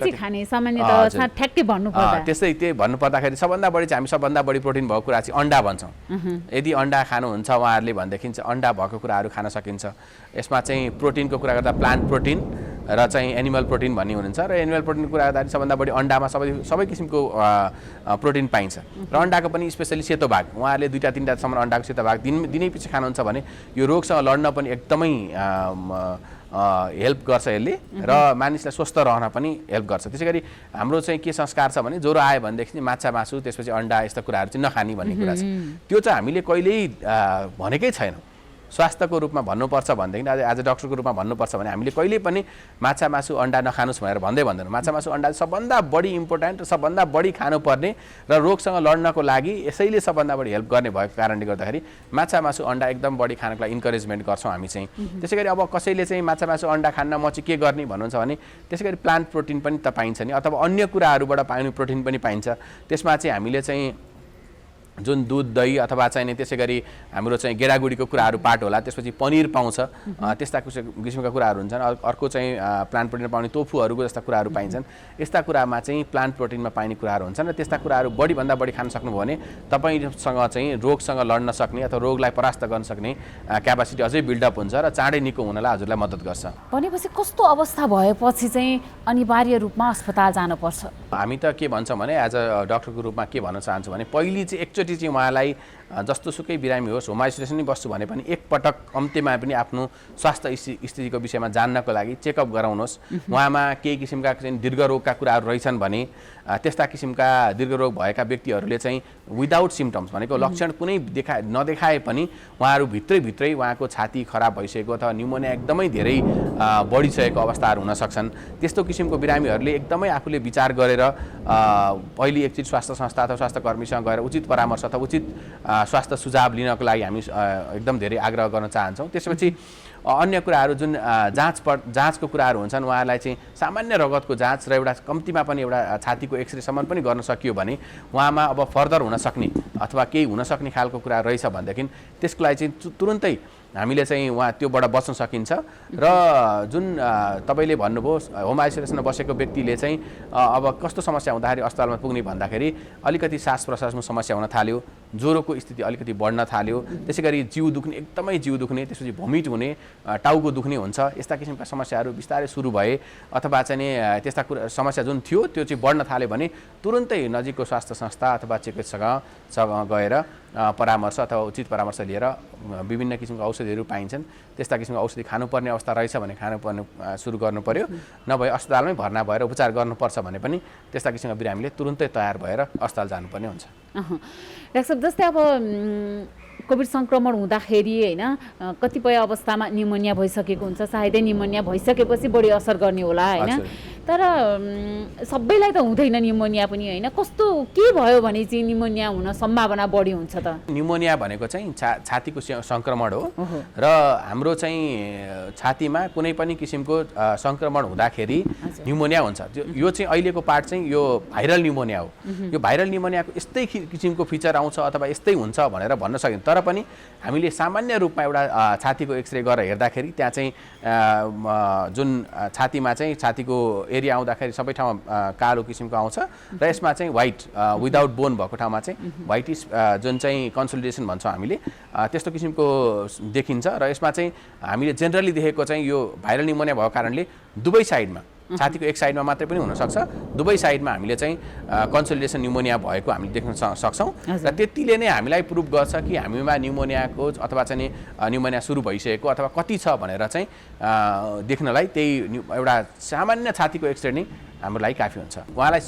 त्यस्तै त्यही भन्नुपर्दाखेरि सबभन्दा बढी चाहिँ हामी सबभन्दा बढी प्रोटिन भएको कुरा चाहिँ अन्डा भन्छौँ। यदि अन्डा खानुहुन्छ उहाँहरूले भनेदेखि चाहिँ अन्डा भएको कुराहरू खान सकिन्छ। यसमा चाहिँ प्रोटिनको कुरा गर्दा प्लान्ट प्रोटिन र चाहिँ एनिमल प्रोटिन भन्ने हुनुहुन्छ। र एनिमल प्रोटिनको कुरा गर्दाखेरि सबभन्दा बढी अन्डामा सबै किसिमको प्रोटिन पाइन्छ। र अन्डाको पनि स्पेसली सेतो भाग, उहाँहरूले 2-3टासम्म अन्डाको सेतो भाग दिनै पछि खानुहुन्छ भने यो रोगसँग लड्न पनि एकदमै हेल्प गर्छ यसले र मानिसलाई स्वस्थ रहन पनि हेल्प गर्छ। त्यसै गरी हाम्रो चाहिँ के संस्कार छ भने ज्वरो आयो भनेदेखि माछा मासु त्यसपछि अन्डा यस्ता कुराहरू चाहिँ नखाने भन्ने कुरा छ। त्यो चाहिँ हामीले कहिल्यै भनेकै छैनौँ। स्वास्थ्यको रूपमा भन्नुपर्छ भनेदेखि आज डक्टरको रूपमा भन्नुपर्छ भने हामीले कहिल्यै पनि माछा मासु अन्डा नखानुस् भनेर भन्दैनौँ। माछा मासु अन्डा सबभन्दा बढी इम्पोर्टेन्ट र सबभन्दा बढी खानुपर्ने र रोगसँग लड्नको लागि यसैले सबभन्दा बढी हेल्प गर्ने भएको कारणले गर्दाखेरि माछा मासु अन्डा एकदम बढी खानको लागि इन्करेजमेन्ट गर्छौँ हामी चाहिँ। त्यसै गरी अब कसैले चाहिँ माछा मासु अन्डा खान्न म चाहिँ के गर्ने भन्नुहुन्छ भने त्यसै गरी प्लान्ट प्रोटिन पनि त पाइन्छ नि, अथवा अन्य कुराहरूबाट पाइने प्रोटिन पनि पाइन्छ। त्यसमा चाहिँ हामीले चाहिँ जुन दुध दही अथवा चाहिँ त्यसै गरी हाम्रो चाहिँ गेडागुडीको कुराहरू पार्ट होला, त्यसपछि पनिर पाउँछ, त्यस्ता किसिमका कुराहरू हुन्छन्। अर्को चाहिँ प्लान्ट प्रोटिन पाउने तोफुहरूको जस्ता कुराहरू पाइन्छन्। यस्ता कुरामा चाहिँ प्लान्ट प्रोटिनमा पाइने कुराहरू हुन्छन् र त्यस्ता कुराहरू बढीभन्दा बढी खान सक्नुभयो भने तपाईँसँग चाहिँ रोगसँग लड्न सक्ने अथवा रोगलाई परास्त गर्न सक्ने क्यापासिटी अझै बिल्डअप हुन्छ र चाँडै निको हुनलाई हजुरलाई मद्दत गर्छ। भनेपछि कस्तो अवस्था भएपछि चाहिँ अनिवार्य रूपमा अस्पताल जानुपर्छ? हामी त के भन्छौँ भने एज अ डक्टरको रूपमा के भन्न चाहन्छु भने पहिली चाहिँ एकचोटि चाहिँ उहाँलाई जस्तोसुकै बिरामी होस् होम आइसोलेसनै बस्छु भने पनि एकपटक कम्तीमा पनि आफ्नो स्वास्थ्य स्थितिको विषयमा जान्नको लागि चेकअप गराउनुहोस्। उहाँमा केही किसिमका चाहिँ दीर्घ रोगका कुराहरू रहेछन् भने त्यस्ता किसिमका दीर्घ रोग भएका व्यक्तिहरूले चाहिँ विदाउट सिम्टम्स भनेको लक्षण कुनै नदेखाए पनि उहाँहरू भित्रै उहाँको छाती खराब भइसकेको अथवा न्युमोनिया एकदमै धेरै बढिसकेको अवस्थाहरू हुन सक्छन्। त्यस्तो किसिमको बिरामीहरूले एकदमै आफूले विचार गरेर पहिले एकचोटि स्वास्थ्य संस्था अथवा स्वास्थ्य कर्मीसँग गएर उचित परामर्श अथवा उचित स्वास्थ्य सुझाव लिनको लागि हामी एकदम धेरै आग्रह गर्न चाहन्छौँ। त्यसपछि अन्य कुराहरू जुन जाँचको कुराहरू हुन्छन् उहाँहरूलाई चाहिँ सामान्य रगतको जाँच र एउटा कम्तीमा पनि एउटा छातीको एक्सरेसम्म पनि गर्न सकियो भने उहाँमा अब फर्दर हुन सक्ने अथवा केही हुन सक्ने खालको कुरा रहेछ भनेदेखि त्यसको लागि चाहिँ तुरुन्तै हामीले चाहिँ उहाँ त्योबाट बच्न सकिन्छ। र जुन तपाईँले भन्नुभयो होम आइसोलेसनमा बसेको व्यक्तिले चाहिँ अब कस्तो समस्या हुँदाखेरि अस्पतालमा पुग्ने भन्दाखेरि अलिकति सास प्रश्वासमा समस्या हुन थाल्यो, ज्वरोको स्थिति अलिकति बढ्न थाल्यो, त्यसै गरी जिउ दुख्ने एकदमै जिउ दुख्ने, त्यसपछि भोमिट हुने, टाउको दुख्ने हुन्छ, यस्ता किसिमका समस्याहरू बिस्तारै सुरु भए अथवा चाहिँ त्यस्ता समस्या जुन थियो त्यो चाहिँ बढ्न थाल्यो भने तुरुन्तै नजिकको स्वास्थ्य संस्था अथवा चिकित्सकसँग गएर परामर्श अथवा उचित परामर्श लिएर विभिन्न किसिमको औषधिहरू पाइन्छन्। त्यस्ता किसिमको औषधि खानुपर्ने अवस्था रहेछ भने खानुपर्ने सुरु गर्नु पर्यो, नभए अस्पतालमै भर्ना भएर उपचार गर्नुपर्छ भने पनि त्यस्ता किसिमका बिरामीले तुरुन्तै तयार भएर अस्पताल जानुपर्ने हुन्छ। डाक्टर साहब, जस्तै अब कोभिड सङ्क्रमण हुँदाखेरि होइन कतिपय अवस्थामा निमोनिया भइसकेको हुन्छ, सायदै निमोनिया भइसकेपछि बढी असर गर्ने होला होइन, तर सबैलाई त हुँदैन निमोनिया पनि होइन, कस्तो के भयो भने चाहिँ निमोनिया हुन सम्भावना बढी हुन्छ त? निमोनिया भनेको चाहिँ छातीको सङ्क्रमण हो र हाम्रो चाहिँ छातीमा कुनै पनि किसिमको सङ्क्रमण हुँदाखेरि निमोनिया हुन्छ। यो चाहिँ अहिलेको पार्ट चाहिँ यो भाइरल निमोनिया हो। यो भाइरल निमोनियाको यस्तै किसिमको फिचर आउँछ अथवा यस्तै हुन्छ भनेर भन्न सकिन्छ। तर पनि हामीले सामान्य रूपमा एउटा छातीको एक्सरे गरेर हेर्दाखेरि त्यहाँ चाहिँ जुन छातीमा चाहिँ छातीको एरिया आउँदाखेरि सबै ठाउँमा कालो किसिमको आउँछ र यसमा चाहिँ व्हाइट विदाउट बोन भएको ठाउँमा चाहिँ व्हाइटिस जुन चाहिँ कन्सोलिडेसन भन्छौँ हामीले त्यस्तो किसिमको देखिन्छ। र यसमा चाहिँ हामीले जेनरली देखेको चाहिँ यो भाइरल निमोनिया भएको कारणले दुवै साइडमा, छातीको एक साइडमा मात्रै पनि हुनसक्छ, दुवै साइडमा हामीले चाहिँ कन्सोलिडेसन निमोनिया भएको हामीले देख्न सक्छौँ र त्यतिले नै हामीलाई प्रुभ गर्छ कि हामीमा निमोनियाको अथवा चाहिँ निमोनिया सुरु भइसकेको अथवा कति छ भनेर चाहिँ देख्नलाई त्यही एउटा सामान्य छातीको एक्सरे नै हाम्रो लागि काफी हुन्छ। उहाँलाई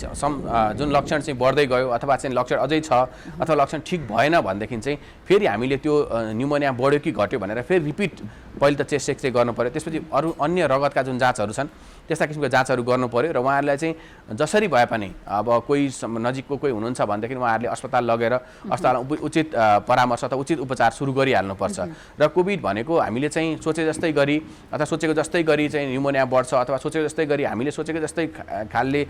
जुन लक्षण चाहिँ बढ्दै गयो अथवा चाहिँ लक्षण अझै छ अथवा लक्षण ठिक भएन भनेदेखि चाहिँ फेरि हामीले त्यो निमोनिया बढ्यो कि घट्यो भनेर फेरि रिपिट पहिले त चेस्ट एक्सरे गर्नु पऱ्यो, त्यसपछि अरू अन्य रगतका जुन जाँचहरू छन् त्यस्ता किसिमको जाँचहरू गर्नु पऱ्यो र उहाँहरूलाई चाहिँ जसरी भए पनि अब कोही नजिकको कोही हुनुहुन्छ भनेदेखि उहाँहरूले अस्पताल लगेर अस्पतालमा उचित परामर्श अथवा उचित उपचार सुरु गरिहाल्नुपर्छ। र कोभिड भनेको हामीले चाहिँ सोचे जस्तै गरी अथवा सोचेको जस्तै गरी चाहिँ निमोनिया बढ्छ अथवा सोचेको जस्तै गरी हामीले सोचेको जस्तै खालले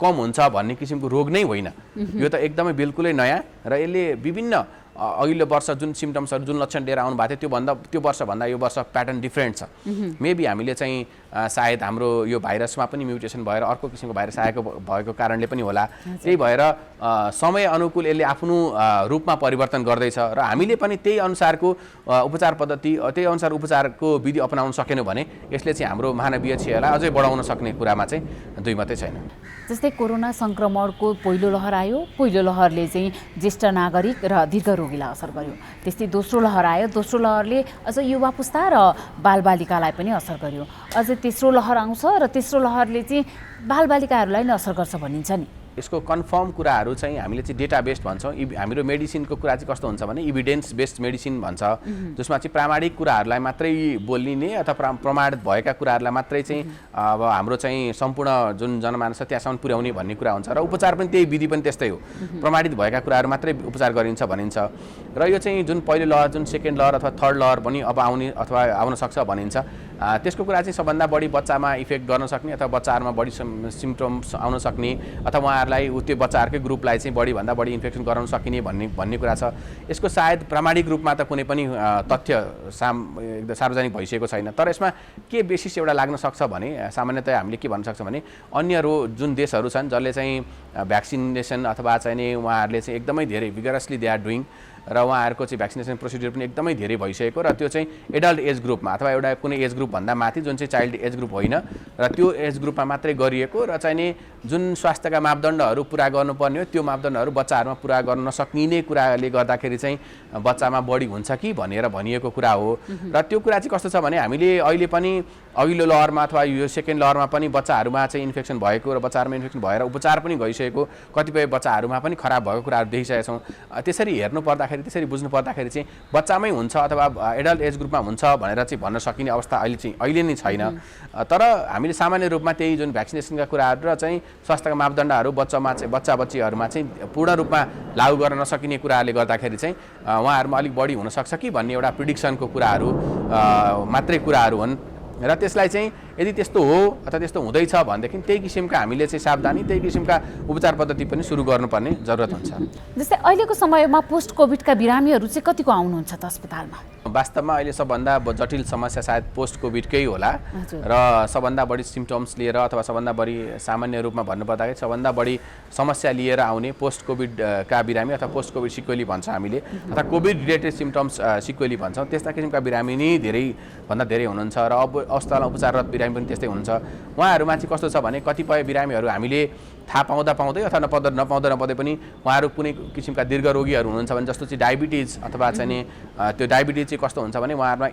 कम हुन्छ भन्ने किसिमको रोग नै होइन। यो त एकदमै बिल्कुलै नयाँ र यसले विभिन्न अघिल्लो वर्ष जुन सिम्टम्सहरू जुन लक्षण लिएर आउनु भएको थियो त्यो वर्षभन्दा यो वर्ष प्याटर्न डिफ्रेन्ट छ। मेबी हामीले चाहिँ सायद हाम्रो यो भाइरसमा पनि म्युटेसन भएर अर्को किसिमको भाइरस आएको भएको कारणले पनि होला। त्यही भएर समय अनुकूल यसले आफ्नो रूपमा परिवर्तन गर्दैछ र हामीले पनि त्यही अनुसारको उपचार पद्धति त्यही अनुसार उपचारको विधि अपनाउन सकेनौँ भने यसले चाहिँ हाम्रो मानवीय क्षयलाई अझै बढाउन सक्ने कुरामा चाहिँ दुई मात्रै छैन। जस्तै कोरोना सङ्क्रमणको पहिलो लहर आयो, पहिलो लहरले चाहिँ ज्येष्ठ नागरिक र दीर्घरोगीलाई असर गर्यो। त्यस्तै दोस्रो लहर आयो, दोस्रो लहरले अझ युवा पुस्ता र बालबालिकालाई पनि असर गर्यो। अझै तेस्रो लहर आउँछ र तेस्रो लहरले चाहिँ बालबालिकाहरूलाई नै असर गर्छ भनिन्छ नि। यसको कन्फर्म कुराहरू चाहिँ हामीले चाहिँ डेटा बेस्ड भन्छौँ। हाम्रो मेडिसिनको कुरा चाहिँ कस्तो हुन्छ भने इभिडेन्स बेस्ड मेडिसिन भन्छ, जसमा चाहिँ प्रामाणिक कुराहरूलाई मात्रै बोलिने अथवा प्रमाणित भएका कुराहरूलाई मात्रै चाहिँ अब हाम्रो चाहिँ सम्पूर्ण जुन जनमानस छ त्यहाँसम्म पुर्याउने भन्ने कुरा हुन्छ। र उपचार पनि त्यही विधि पनि त्यस्तै हो, प्रमाणित भएका कुराहरू मात्रै उपचार गरिन्छ भनिन्छ। र यो चाहिँ जुन पहिलो लहर जुन सेकेन्ड लहर अथवा थर्ड लहर पनि अब आउने अथवा आउन सक्छ भनिन्छ। त्यसको कुरा चाहिँ सबभन्दा बढी बच्चामा इफेक्ट गर्न सक्ने अथवा बच्चाहरूमा बढी सिम्टम्स आउन सक्ने अथवा उहाँहरूलाई त्यो बच्चाहरूकै ग्रुपलाई चाहिँ बढीभन्दा बढी इन्फेक्सन गराउन सकिने भन्ने कुरा छ। यसको सायद प्रामाणिक रूपमा त कुनै पनि तथ्य एकदम सार्वजनिक भइसकेको छैन। तर यसमा के बेसिस एउटा लाग्न सक्छ भने सामान्यतया हामीले के भन्न सक्छौँ भने अन्य जुन देशहरू छन् जसले चाहिँ भ्याक्सिनेसन अथवा चाहिँ उहाँहरूले चाहिँ एकदमै धेरै भिगरसली दे आर डुइङ र उहाँहरूको चाहिँ भ्याक्सिनेसन प्रोसिड्युर पनि एकदमै धेरै भइसकेको र त्यो चाहिँ एडल्ट एज ग्रुपमा अथवा एउटा कुनै एज ग्रुपभन्दा माथि जुन चाहिँ चाइल्ड एज ग्रुप होइन र त्यो एज ग्रुपमा मात्रै गरिएको र चाहिँ जुन स्वास्थ्यका मापदण्डहरू पुरा गर्नुपर्ने हो त्यो मापदण्डहरू बच्चाहरूमा पुरा गर्न नसकिने कुराले गर्दाखेरि चाहिँ बच्चामा बढी हुन्छ कि भनेर भनिएको कुरा हो। र त्यो कुरा चाहिँ कस्तो छ भने हामीले अहिले पनि अघिल्लो लहरमा अथवा यो सेकेन्ड लहरमा पनि बच्चाहरूमा चाहिँ इन्फेक्सन भएको र बच्चाहरूमा इन्फेक्सन भएर उपचार पनि गइसकेको कतिपय बच्चाहरूमा पनि खराब भएको कुराहरू देखिसकेका छौँ। त्यसरी हेर्नु पर्दाखेरि त्यसरी बुझ्नु पर्दाखेरि चाहिँ बच्चामै हुन्छ अथवा एडल्ट एज ग्रुपमा हुन्छ भनेर चाहिँ भन्न सकिने अवस्था अहिले नै छैन। तर हामीले सामान्य रूपमा त्यही जुन भ्याक्सिनेसनका कुराहरू र चाहिँ स्वास्थ्यका मापदण्डहरू बच्चा बच्चीहरूमा चाहिँ पूर्ण रूपमा लागू गर्न नसकिने कुराहरूले गर्दाखेरि चाहिँ उहाँहरूमा अलिक बढी हुनसक्छ कि भन्ने एउटा प्रिडिक्सनको कुराहरू मात्रै कुराहरू हुन्। र त्यसलाई चाहिँ यदि त्यस्तो हो अथवा त्यस्तो हुँदैछ भनेदेखि त्यही किसिमका हामीले चाहिँ सावधानी त्यही किसिमका उपचार पद्धति पनि सुरु गर्नुपर्ने जरुरत हुन्छ। जस्तै अहिलेको समयमा पोस्ट कोभिडका बिरामीहरू चाहिँ कतिको आउनुहुन्छ त अस्पतालमा? वास्तवमा अहिले सबभन्दा जटिल समस्या सायद पोस्ट कोभिडकै होला र सबभन्दा बढी सिम्टम्स लिएर अथवा सबभन्दा बढी सामान्य रूपमा भन्नुपर्दाखेरि सबभन्दा बढी समस्या लिएर आउने पोस्ट कोभिडका बिरामी अथवा पोस्ट कोभिड सिक्वेली भन्छ हामीले अथवा कोभिड रिलेटेड सिम्टम्स सिक्वेली भन्छौँ। त्यस्ता किसिमका बिरामी नै धेरैभन्दा धेरै हुनुहुन्छ र अब अस्पतालमा उपचाररत बिरामी पनि त्यस्तै हुनुहुन्छ। उहाँहरूमा चाहिँ कस्तो छ भने कतिपय बिरामीहरू हामीले थाहा पाउँदै अथवा नपाउँदै पनि उहाँहरू कुनै किसिमका दीर्घ रोगीहरू हुनुहुन्छ भने जस्तो चाहिँ डायबिटिज अथवा चाहिँ नि त्यो डायबिटिज चाहिँ कस्तो हुन्छ भने उहाँहरूमा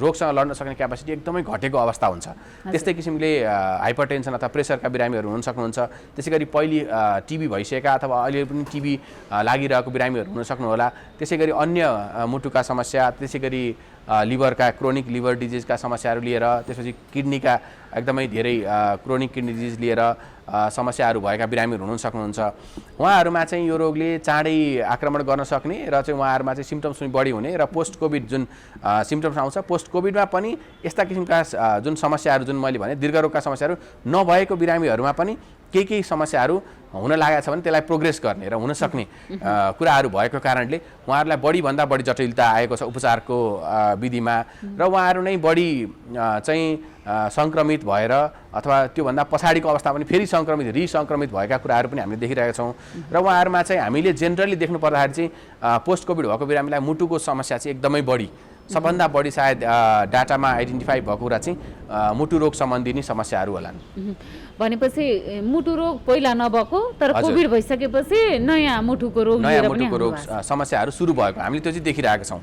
रोगसँग लड्न सक्ने क्यापासिटी एकदमै घटेको अवस्था हुन्छ। त्यस्तै किसिमले हाइपरटेन्सन अथवा प्रेसरका बिरामीहरू हुन सक्नुहुन्छ। त्यसै गरी पहिले टिबी भइसकेका अथवा अहिले पनि टिबी लागिरहेको बिरामीहरू हुन सक्नुहोला। त्यसै गरी अन्य मुटुका समस्या, त्यसै गरी लिभरका क्रोनिक लिभर डिजिजका समस्याहरू लिएर, त्यसपछि किडनीका एकदमै धेरै क्रोनिक किडनी डिजिज लिएर समस्याहरू भएका बिरामीहरू हुन सक्नुहुन्छ। उहाँहरूमा चाहिँ यो रोगले चाँडै आक्रमण गर्न सक्ने र चाहिँ उहाँहरूमा चाहिँ सिम्पटम्स पनि बढी हुने र पोस्ट कोभिड जुन सिम्पटम्स आउँछ, पोस्ट कोभिडमा पनि यस्ता किसिमका जुन समस्याहरू जुन मैले भने दीर्घरोगका समस्याहरू नभएको बिरामीहरूमा पनि केही समस्याहरू हुन लागेको छ भने त्यसलाई प्रोग्रेस गर्ने र हुन सक्ने कुराहरू भएको कारणले उहाँहरूलाई बढीभन्दा बढी जटिलता आएको छ उपचारको विधिमा र उहाँहरू नै बढी चाहिँ सङ्क्रमित भएर अथवा त्योभन्दा पछाडिको अवस्था पनि फेरि रिसङ्क्रमित भएका कुराहरू पनि हामीले देखिरहेका छौँ। र उहाँहरूमा चाहिँ हामीले जेनरली देख्नु पर्दाखेरि चाहिँ पोस्ट कोभिड भएको बिरामीलाई मुटुको समस्या चाहिँ एकदमै बढी, सबभन्दा बढी सायद डाटामा आइडेन्टिफाई भएको कुरा चाहिँ मुटु रोग सम्बन्धी नै समस्याहरू होलान्। भनेपछि मुटु रोग पहिला नभएको तर कोभिड भइसकेपछि नयाँ मुटुको रोग समस्याहरू सुरु भएको हामीले त्यो चाहिँ देखिरहेका छौँ।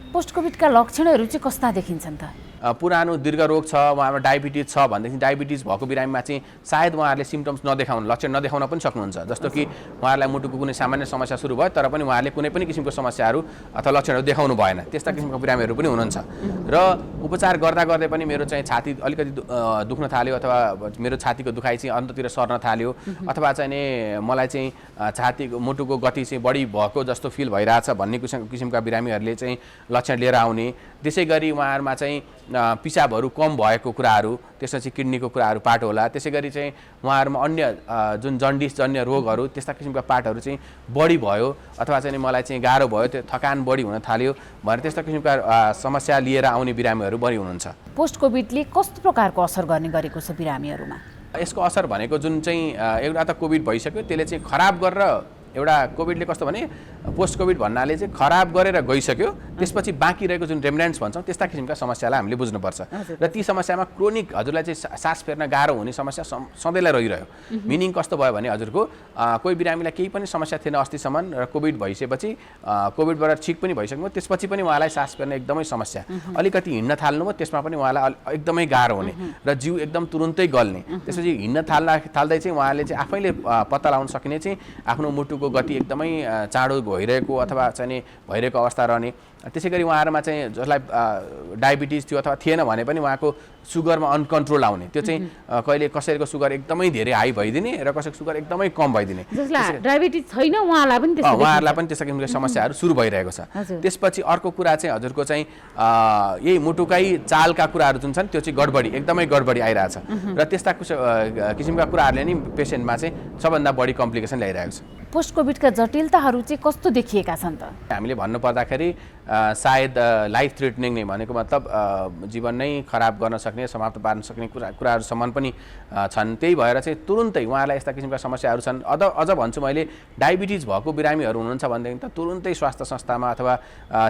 पोस्ट कोभिडका लक्षणहरू चाहिँ कस्ता देखिन्छन् त? पुरानो दीर्घ रोग छ, उहाँमा डायबिटिज छ भनेदेखि डायबिटिज भएको बिरामीमा चाहिँ सायद उहाँहरूले सिम्पटम्स लक्षण नदेखाउन पनि सक्नुहुन्छ। जस्तो कि उहाँहरूलाई मुटुको कुनै सामान्य समस्या सुरु भयो तर पनि उहाँहरूले कुनै पनि किसिमको समस्याहरू अथवा लक्षणहरू देखाउनु भएन, त्यस्ता किसिमको बिरामीहरू पनि हुनुहुन्छ। र उपचार गर्दै पनि मेरो चाहिँ छाती अलिकति दुख्न थाल्यो अथवा मेरो छातीको दुखाइ चाहिँ अन्ततिर सर्न थाल्यो अथवा चाहिँ नि मलाई चाहिँ छातीको मुटुको गति चाहिँ बढी भएको जस्तो फिल भइरहेछ भन्ने किसिमका बिरामीहरूले चाहिँ लक्षण लिएर आउने। त्यसै गरी उहाँहरूमा चाहिँ पिसाबहरू कम भएको कुराहरू, त्यसपछि किडनीको कुराहरू पार्ट होला। त्यसै गरी चाहिँ उहाँहरूमा अन्य जुन जन्डिसजन्य रोगहरू त्यस्ता किसिमका पार्टहरू चाहिँ बढी भयो अथवा चाहिँ मलाई चाहिँ गाह्रो भयो, त्यो थकान बढी हुन थाल्यो भनेर त्यस्ता किसिमका समस्या लिएर आउने बिरामीहरू बढी हुनुहुन्छ। पोस्ट कोभिडले कस्तो प्रकारको असर गर्ने गरेको छ बिरामीहरूमा? यसको असर भनेको जुन चाहिँ एउटा त कोभिड भइसक्यो त्यसले चाहिँ खराब गरेर एउटा कोभिडले कस्तो भने पोस्ट कोभिड भन्नाले चाहिँ खराब गरेर गइसक्यो, त्यसपछि बाँकी रहेको जुन रेमिनेन्ट्स भन्छौँ त्यस्ता किसिमका समस्यालाई हामीले बुझ्नुपर्छ। र ती समस्यामा क्रोनिक हजुरलाई चाहिँ सास फेर्न गाह्रो हुने समस्या सधैँलाई रहिरह्यो। मिनिङ कस्तो भयो भने हजुरको कोही बिरामीलाई केही पनि समस्या थिएन अस्तिसम्म र कोभिड भइसकेपछि कोभिडबाट ठिक पनि भइसक्यो, त्यसपछि पनि उहाँलाई सास फेर्न एकदमै समस्या, अलिकति हिँड्न थाल्नुभयो त्यसमा पनि उहाँलाई एकदमै गाह्रो हुने र जिउ एकदम तुरुन्तै गल्ने। त्यसपछि हिँड्न थाल्दै चाहिँ उहाँले चाहिँ आफैले पत्ता लगाउन सकिने चाहिँ आफ्नो मुटुको गति एकदमै चाँडो भइरहेको अथवा चाहिँ भइरहेको अवस्था रहने। त्यसै गरी उहाँहरूमा चाहिँ जसलाई डायबिटिज थियो अथवा थिएन भने पनि उहाँको सुगरमा अनकन्ट्रोल आउने, त्यो चाहिँ कहिले कसैको सुगर एकदमै धेरै हाई भइदिने र कसैको सुगर एकदमै कम भइदिने। जसलाई डायबिटिज छैन उहाँहरूलाई पनि त्यस्ता किसिमका समस्याहरू सुरु भइरहेको छ। त्यसपछि अर्को कुरा चाहिँ हजुरको चाहिँ यही मुटुकै चालका कुराहरू जुन छन् त्यो चाहिँ एकदमै गडबडी आइरहेछ र त्यस्ता किसिमका कुराहरूले नि पेसेन्टमा चाहिँ सबभन्दा बढी कम्प्लिकेसन ल्याइरहेको छ। पोस्ट कोभिडका जटिलताहरू चाहिँ कस्तो देखिएका छन् त? हामीले भन्नुपर्दाखेरि सायद लाइफ थ्रेटनिङ नै भनेको मतलब जीवन नै खराब गर्न सक्ने, समाप्त पार्न सक्ने कुराहरूसम्म पनि छन्। त्यही भएर चाहिँ तुरुन्तै उहाँहरूलाई यस्ता किसिमका समस्याहरू छन्। अझ भन्छु मैले, डायबिटिज भएको बिरामीहरू हुनुहुन्छ भनेदेखि त तुरुन्तै स्वास्थ्य संस्थामा अथवा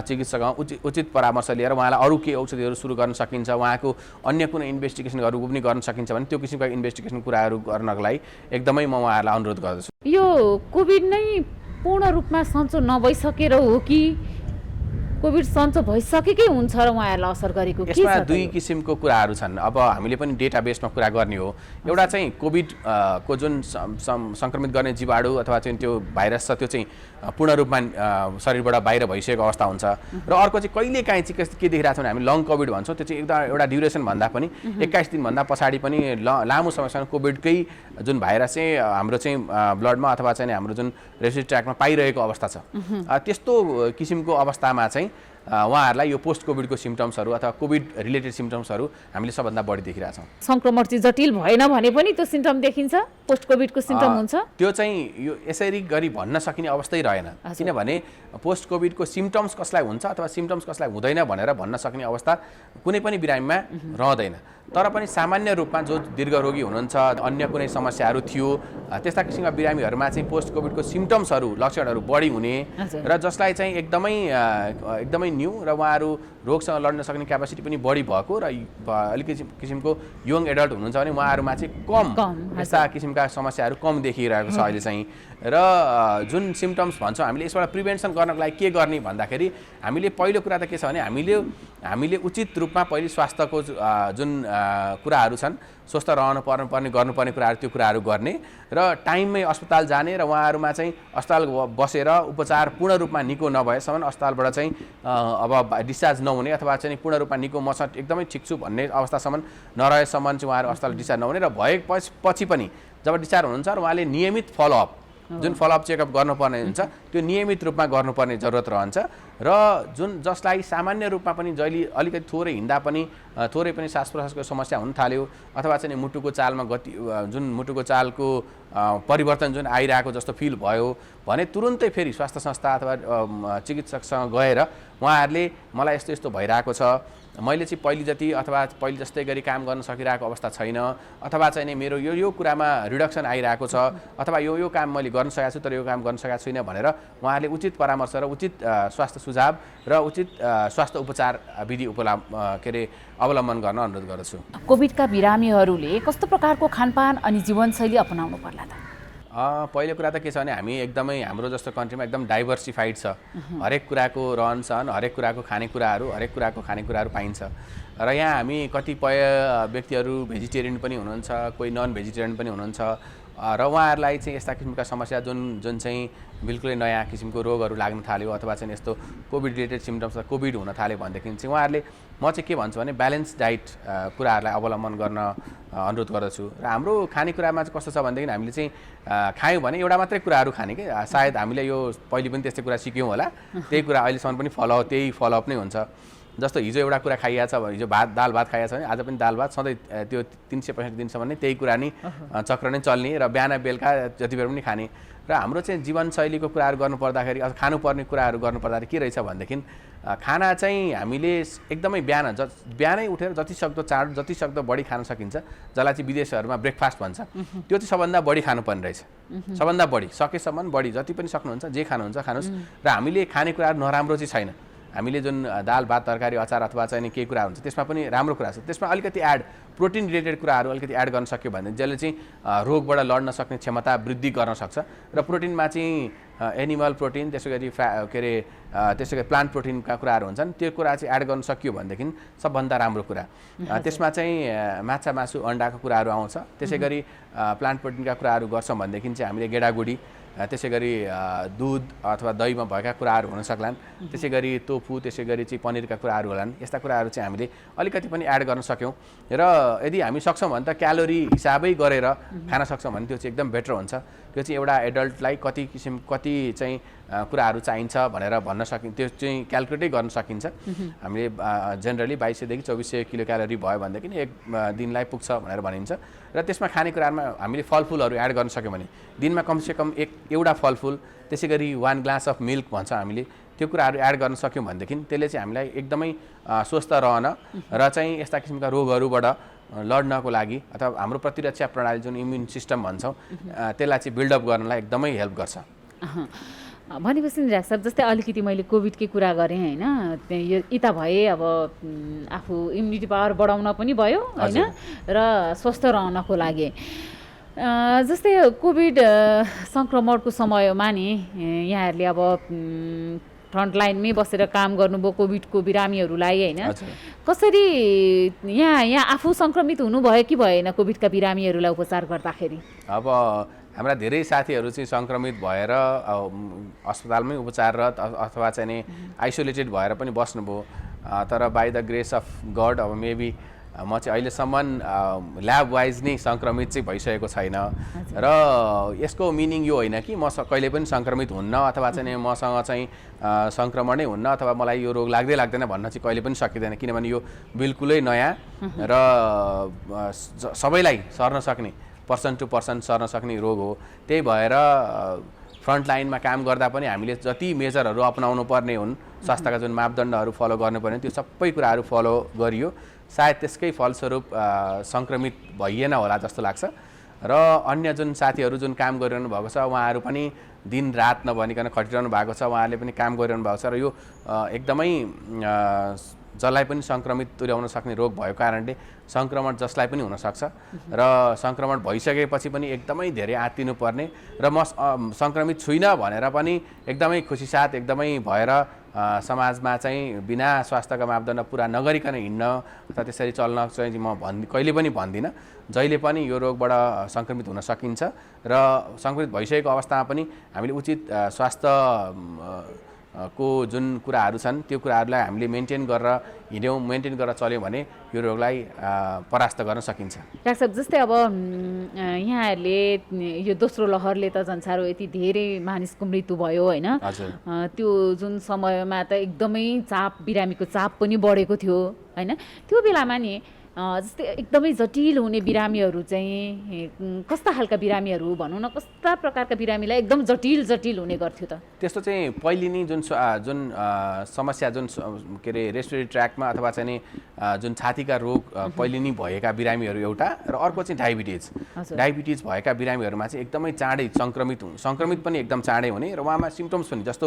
चिकित्सकमा उचित परामर्श लिएर उहाँलाई अरू केही औषधिहरू सुरु गर्न सकिन्छ, उहाँको अन्य कुनै इन्भेस्टिगेसनहरू पनि गर्न सकिन्छ भने त्यो किसिमका इन्भेस्टिगेसन कुराहरू गर्नको लागि एकदमै म उहाँहरूलाई अनुरोध गर्दछु। यो कोभिड नै पूर्ण रूपमा सन्चो नभइसकेर हो कि कोभिड सन्चो भइसकेकै हुन्छ र उहाँहरूलाई असर गरेको के छ? यसमा दुई किसिमको कुराहरू छन्। अब हामीले पनि डेटाबेसमा कुरा गर्ने हो। एउटा चाहिँ कोभिड को जुन सङ्क्रमित गर्ने जीवाणु अथवा चाहिँ त्यो भाइरस छ त्यो चाहिँ पूर्ण रूपमा शरीरबाट बाहिर भइसकेको अवस्था हुन्छ र अर्को चाहिँ कहिलेकाहीँ चाहिँ के देखिरहेको छ भने हामी लङ कोभिड भन्छौँ, त्यो चाहिँ एउटा ड्युरेसन भन्दा पनि 21 दिनभन्दा पछाडि पनि लामो समयसम्म कोभिडकै जुन भाइरस चाहिँ हाम्रो चाहिँ ब्लडमा अथवा चाहिँ हाम्रो जुन रेस्पिरेटरी ट्र्याकमा पाइरहेको अवस्था छ, त्यस्तो किसिमको अवस्थामा चाहिँ उहाँहरूलाई यो पोस्ट कोभिडको सिम्पटम्सहरू अथवा कोभिड रिलेटेड सिम्पटम्सहरू हामीले सबभन्दा बढी देखिरहेछौँ। सङ्क्रमण चाहिँ जटिल भएन भने पनि त्यो सिम्पटम देखिन्छ, पोस्ट कोभिडको सिम्पटम हुन्छ? त्यो चाहिँ यो यसरी गरी भन्न सकिने अवस्थै रहेन, किनभने पोस्ट कोभिडको सिम्पटम्स कसलाई हुन्छ अथवा सिम्पटम्स कसलाई हुँदैन भनेर भन्न सक्ने अवस्था कुनै पनि बिरामीमा रहँदैन। तर पनि सामान्य रूपमा जो दीर्घरोगी हुनुहुन्छ, अन्य कुनै समस्याहरू थियो, त्यस्ता किसिमका बिरामीहरूमा चाहिँ पोस्ट कोभिडको सिम्पटम्सहरू लक्षणहरू बढी हुने र जसलाई चाहिँ एकदमै न्यू र उहाँहरू रोगसँग लड्न सक्ने क्यापासिटी पनि बढी भएको र अलिकति किसिमको यङ एडल्ट हुनुहुन्छ भने उहाँहरूमा चाहिँ कम यस्ता किसिमका समस्याहरू कम देखिरहेको छ अहिले चाहिँ। र जुन सिम्टम्स भन्छौँ हामीले यसबाट प्रिभेन्सन गर्नको लागि के गर्ने भन्दाखेरि हामीले पहिलो कुरा त के छ भने हामीले उचित रूपमा पहिले स्वास्थ्यको जुन कुराहरू छन् स्वस्थ रहनु पर्ने गर्नुपर्ने कुराहरू त्यो कुराहरू गर्ने र टाइममै अस्पताल जाने र उहाँहरूमा चाहिँ अस्पताल बसेर उपचार पूर्ण रूपमा निको नभएसम्म अस्पतालबाट चाहिँ अब डिस्चार्ज नहुने अथवा चाहिँ पूर्ण रूपमा निको मसँग एकदमै ठिक छु भन्ने अवस्थासम्म नरहेसम्म चाहिँ उहाँहरू अस्पताल डिस्चार्ज नहुने र भएपछि पनि जब डिस्चार्ज हुनुहुन्छ र उहाँले नियमित फलोअप जुन फलोअप चेकअप गर्नुपर्ने हुन्छ त्यो नियमित रूपमा गर्नुपर्ने जरुरत रहन्छ र जसलाई सामान्य रूपमा पनि जहिले अलिकति थोरै हिँड्दा पनि थोरै पनि श्वास प्रश्वासको समस्या हुन थाल्यो अथवा चाहिँ मुटुको चालमा गति जुन मुटुको चालको परिवर्तन जुन आइरहेको जस्तो फिल भयो भने तुरुन्तै फेरि स्वास्थ्य संस्था अथवा चिकित्सकसँग गएर उहाँहरूले मलाई यस्तो यस्तो भइरहेको छ, मैले चाहिँ पहिले जति अथवा पहिले जस्तै गरी काम गर्न सकिरहेको अवस्था छैन अथवा चाहिँ मेरो यो कुरामा रिडक्सन आइरहेको छ अथवा यो काम मैले गर्न सकेको छु तर यो काम गर्न सकेको छुइनँ भनेर उहाँहरूले उचित परामर्श र उचित स्वास्थ्य सुझाव र उचित स्वास्थ्य उपचार विधि अवलम्बन गर्न अनुरोध गर्दछु। कोभिडका बिरामीहरूले कस्तो प्रकारको खानपान अनि जीवनशैली अपनाउनु पर्ला त? पहिलो कुरा त के छ भने हामी एकदमै हाम्रो जस्तो कन्ट्रीमा एकदम डाइभर्सिफाइड छ। हरेक कुराको रहनसहन, हरेक कुराको खानेकुराहरू पाइन्छ र यहाँ हामी कतिपय व्यक्तिहरू भेजिटेरियन पनि हुनुहुन्छ, कोही नन भेजिटेरियन पनि हुनुहुन्छ र उहाँहरूलाई चाहिँ यस्ता किसिमका समस्या जुन चाहिँ बिल्कुलै नयाँ किसिमको रोगहरू लाग्न थाल्यो अथवा चाहिँ यस्तो कोभिड रिलेटेड सिम्टम्स कोभिड हुन थाल्यो भनेदेखि चाहिँ उहाँहरूले म चाहिँ के भन्छु भने ब्यालेन्स डाइट कुराहरूलाई अवलम्बन गर्न अनुरोध गर्दछु र हाम्रो खानेकुरामा चाहिँ कस्तो छ भनेदेखि हामीले चाहिँ खायौँ भने एउटा मात्रै कुराहरू खाने कि सायद हामीले यो पहिले पनि त्यस्तै कुरा सिक्यौँ होला, त्यही कुरा अहिलेसम्म पनि त्यही फलोअप नै हुन्छ। जस्तो हिजो एउटा कुरा खाइएको छ, हिजो दाल भात खाइएको छ भने आज पनि दाल भात सधैँ त्यो 365 दिनसम्म नै त्यही कुरा नै चक्र नै चल्ने र बिहान बेलुका जति बेर पनि खाने र हाम्रो चाहिँ जीवनशैलीको कुराहरू गर्नुपर्दाखेरि अथवा खानुपर्ने कुराहरू गर्नुपर्दाखेरि के रहेछ भनेदेखि खाना चाहिँ हामीले एकदमै बिहानै उठेर जतिसक्दो चाँडो जतिसक्दो बढी खान सकिन्छ, जसलाई चाहिँ विदेशहरूमा ब्रेकफास्ट भन्छ, त्यो चाहिँ सबभन्दा बढी खानुपर्ने रहेछ। सबभन्दा बढी सकेसम्म बढी जति पनि सक्नुहुन्छ जे खानुहुन्छ खानुहोस् र हामीले खानेकुराहरू नराम्रो चाहिँ छैन। हामीले जुन दाल भात तरकारी अचार अथवा चाहिँ केही कुरा हुन्छ त्यसमा पनि राम्रो कुरा छ, त्यसमा अलिकति प्रोटिन रिलेटेड कुराहरू अलिकति एड गर्न सक्यो भने जसले चाहिँ रोगबाट लड्न सक्ने क्षमता वृद्धि गर्न सक्छ र प्रोटिनमा चाहिँ एनिमल प्रोटिन त्यसै गरी त्यसै गरी प्लान्ट प्रोटिनका कुराहरू हुन्छन्, त्यो कुरा चाहिँ एड गर्न सकियो भनेदेखि सबभन्दा राम्रो कुरा। त्यसमा चाहिँ माछा मासु अन्डाको कुराहरू आउँछ, त्यसै गरी प्लान्ट प्रोटिनका कुराहरू गर्छौँ भनेदेखि चाहिँ हामीले गेडागुडी त्यसै गरी दुध अथवा दहीमा भएका कुराहरू हुन सक्लान्, त्यसै गरी टोफु त्यसै गरी चाहिँ पनिरका कुराहरू होलान्। यस्ता कुराहरू चाहिँ हामीले अलिकति पनि एड गर्न सक्यौँ र यदि हामी सक्छौँ भने त क्यालोरी हिसाबै गरेर खान सक्छौँ भने त्यो चाहिँ एकदम बेटर हुन्छ। त्यो चाहिँ एउटा एडल्टलाई कति चाहिँ कुराहरू चाहिन्छ भनेर भन्न सकिन्छ, त्यो चाहिँ क्यालकुलेटै गर्न सकिन्छ। हामीले जेनरली 2200 देखि 2400 किलो क्यालोरी भयो भनेदेखि एक दिनलाई पुग्छ भनेर भनिन्छ र त्यसमा खानेकुरामा हामीले फलफुलहरू एड गर्न सक्यौँ भने दिनमा कमसेकम एउटा फलफुल त्यसै गरी 1 ग्लास अफ मिल्क भन्छ हामीले, त्यो कुराहरू एड गर्न सक्यौँ भनेदेखि त्यसले चाहिँ हामीलाई एकदमै स्वस्थ रहन र चाहिँ यस्ता किसिमका रोगहरूबाट लड्नको लागि अथवा हाम्रो प्रतिरक्षा प्रणाली जुन इम्युन सिस्टम भन्छौँ त्यसलाई चाहिँ बिल्डअप गर्नलाई एकदमै हेल्प गर्छ। भनेपछि डाक्टर साहब जस्तै अलिकति मैले कोभिडकै कुरा गरेँ होइन, यो यता भए अब आफू इम्युनिटी पावर बढाउन पनि भयो होइन र स्वस्थ रहनको लागि। जस्तै कोभिड सङ्क्रमणको समयमा नि यहाँहरूले अब फ्रन्टलाइनमै बसेर काम गर्नुभयो कोभिडको बिरामीहरूलाई होइन, कसरी यहाँ आफू सङ्क्रमित हुनुभयो कि भएन कोभिडका बिरामीहरूलाई उपचार गर्दाखेरि? अब हाम्रा धेरै साथीहरू चाहिँ सङ्क्रमित भएर अस्पतालमै उपचाररत अथवा चाहिँ आइसोलेटेड भएर पनि बस्नुभयो, तर by the grace of God अब मेबी म चाहिँ अहिलेसम्म ल्याब वाइज नै सङ्क्रमित चाहिँ भइसकेको छैन र यसको मिनिङ यो होइन कि म कहिले पनि सङ्क्रमित हुन्न अथवा चाहिँ मसँग चाहिँ सङ्क्रमणै हुन्न अथवा मलाई यो रोग लाग्दैन भन्न चाहिँ कहिले पनि सकिँदैन, किनभने यो बिल्कुलै नयाँ र सबैलाई सर्न सक्ने पर्सन टु पर्सन सर्न सक्ने रोग हो। त्यही भएर फ्रन्ट लाइनमा काम गर्दा पनि हामीले जति मेजरहरू अपनाउनु पर्ने हुन्, स्वास्थ्यका जुन मापदण्डहरू फलो गर्नुपर्ने त्यो सबै कुराहरू फलो गरियो, सायद त्यसकै फलस्वरूप सङ्क्रमित भइएन होला जस्तो लाग्छ र अन्य जुन साथीहरू जुन काम गरिरहनु भएको छ उहाँहरू पनि दिन रात नभनिकन खटिरहनु भएको छ, उहाँहरूले पनि काम गरिरहनु भएको छ र यो एकदमै जसलाई पनि सङ्क्रमित तुल्याउन सक्ने रोग भएको कारणले सङ्क्रमण जसलाई पनि हुनसक्छ र सङ्क्रमण भइसकेपछि पनि एकदमै धेरै आत्तिनु पर्ने र म सङ्क्रमित छुइनँ भनेर पनि एकदमै खुसीसाथ एकदमै भएर समाजमा चाहिँ बिना स्वास्थ्यका मापदण्ड पुरा नगरिकन हिँड्न अथवा त्यसरी चल्न चाहिँ म कहिले पनि भन्दिनँ। जहिले पनि यो रोगबाट सङ्क्रमित हुन सकिन्छ र सङ्क्रमित भइसकेको अवस्थामा पनि हामीले उचित स्वास्थ्य को जुन कुराहरू छन् त्यो कुराहरूलाई हामीले मेन्टेन गरेर हिँड्यौँ, मेन्टेन गरेर चल्यौँ भने यो रोगलाई परास्त गर्न सकिन्छ। डाक्टर साहब, जस्तै अब यहाँहरूले यो दोस्रो लहरले त झन् साह्रो यति धेरै मानिसको मृत्यु भयो होइन, त्यो जुन समयमा त एकदमै बिरामीको चाप पनि बढेको थियो होइन, त्यो बेलामा नि जस्तै एकदमै जटिल हुने बिरामीहरू चाहिँ कस्ता खालका बिरामीहरू भनौँ न, कस्ता प्रकारका बिरामीलाई एकदम जटिल हुने गर्थ्यो त? त्यस्तो चाहिँ पहिले नै जुन समस्या जुन के अरे रेस्पिरेटरी ट्र्याकमा अथवा चाहिँ जुन छातीका रोग पहिले नै भएका बिरामीहरू एउटा र अर्को चाहिँ डायबिटिज भएका बिरामीहरूमा चाहिँ एकदमै चाँडै सङ्क्रमित पनि एकदम चाँडै हुने र उहाँमा सिम्टम्स पनि जस्तो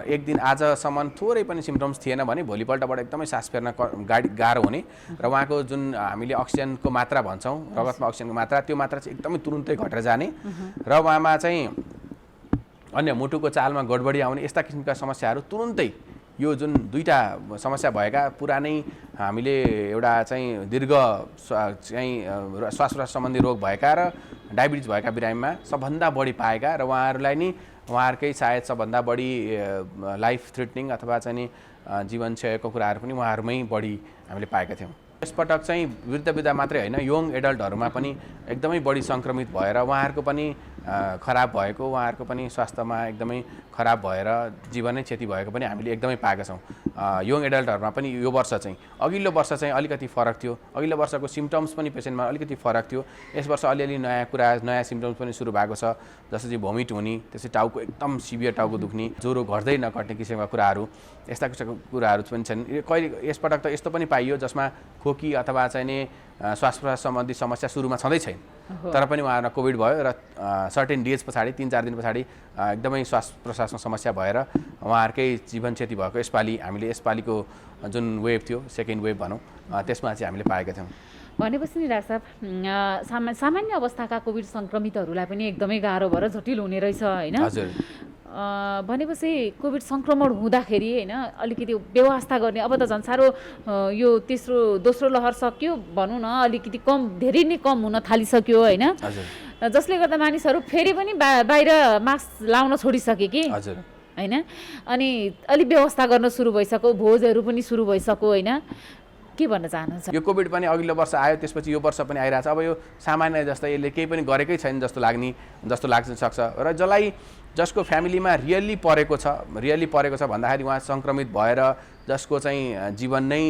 एक दिन आजसम्म थोरै पनि सिम्टम्स थिएन भने भोलिपल्टबाट एकदमै सास फेर्न गाह्रो हुने र उहाँको जुन हामीले अक्सिजनको मात्रा भन्छौँ, रगतमा अक्सिजनको मात्रा, त्यो मात्रा चाहिँ एकदमै तुरुन्तै घटेर जाने र उहाँमा चाहिँ अन्य मुटुको चालमा गडबडी आउने यस्ता किसिमका समस्याहरू तुरुन्तै यो जुन दुईटा समस्या भएका पुरानै हामीले एउटा चाहिँ दीर्घ चाहिँ श्वासप्रश्वास सम्बन्धी रोग भएका र डायबिटिज भएका बिरामीमा सबभन्दा बढी पाएका र उहाँहरूलाई नै उहाँहरूकै सायद सबभन्दा बढी लाइफ थ्रेटनिङ अथवा चाहिँ जीवन क्षयको कुराहरू पनि उहाँहरूमै बढी हामीले पाएका थियौँ। यसपटक चाहिँ वृद्ध मात्रै होइन, यङ एडल्टहरूमा पनि एकदमै बढी सङ्क्रमित भएर उहाँहरूको पनि खराब भएको, उहाँहरूको पनि स्वास्थ्यमा एकदमै खराब भएर जीवनै क्षति भएको पनि हामीले एकदमै पाएका छौँ। यङ एडल्टहरूमा पनि यो वर्ष चाहिँ अघिल्लो वर्ष चाहिँ अलिकति फरक थियो, अघिल्लो वर्षको सिम्टम्स पनि पेसेन्टमा अलिकति फरक थियो। यस वर्ष अलिअलि नयाँ सिम्टम्स पनि सुरु भएको छ, जस्तो चाहिँ भोमिट हुने, त्यसै टाउको एकदम सिभियर टाउको दुख्ने, ज्वरो घट्दै नघट्ने किसिमका कुराहरू, यस्ता कुराहरू पनि छन्। कहिले यसपटक त यस्तो पनि पाइयो जसमा खोकी अथवा चाहिँ नि श्वास प्रश्वास सम्बन्धी समस्या सुरुमा छँदै छैन, तर पनि उहाँहरूलाई कोभिड भयो र सर्टेन डेज पछाडि 3-4 दिन पछाडि एकदमै श्वास प्रश्वासमा समस्या भएर उहाँहरूकै जीवन क्षति भएको हामीले यसपालिको जुन वेभ थियो, सेकेन्ड वेभ भनौँ, त्यसमा चाहिँ हामीले पाएका थियौँ। भनेपछि नि डाक्टर साहब, सामान्य अवस्थाका कोभिड सङ्क्रमितहरूलाई पनि एकदमै गाह्रो भएर जटिल हुने रहेछ होइन? हजुर। भनेपछि कोभिड सङ्क्रमण हुँदाखेरि होइन अलिकति व्यवस्था गर्ने, अब त झन् साह्रो यो दोस्रो लहर सक्यो भनौँ न, अलिकति धेरै नै कम हुन थालिसक्यो होइन, जसले गर्दा मानिसहरू फेरि पनि बाहिर मास्क लाउन छोडिसके कि होइन, अनि अलिक व्यवस्था गर्न सुरु भइसक्यो, भोजहरू पनि सुरु भइसक्यो होइन, के भन्न चाहनुहुन्छ? यो कोभिड पनि अघिल्लो वर्ष आयो, त्यसपछि यो वर्ष पनि आइरहेछ। अब यो सामान्य जस्तै यसले केही पनि गरेकै छैन जस्तो लाग्न सक्छ र जसको फ्यामिलीमा रियल्ली परेको छ भन्दाखेरि उहाँ सङ्क्रमित भएर जसको चाहिँ जीवन नै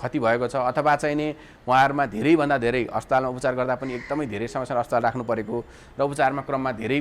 क्षति भएको छ अथवा चाहिँ नि उहाँहरूमा धेरैभन्दा धेरै अस्पतालमा उपचार गर्दा पनि एकदमै धेरै समयसम्म अस्पताल राख्नु परेको र उपचारमा क्रममा धेरै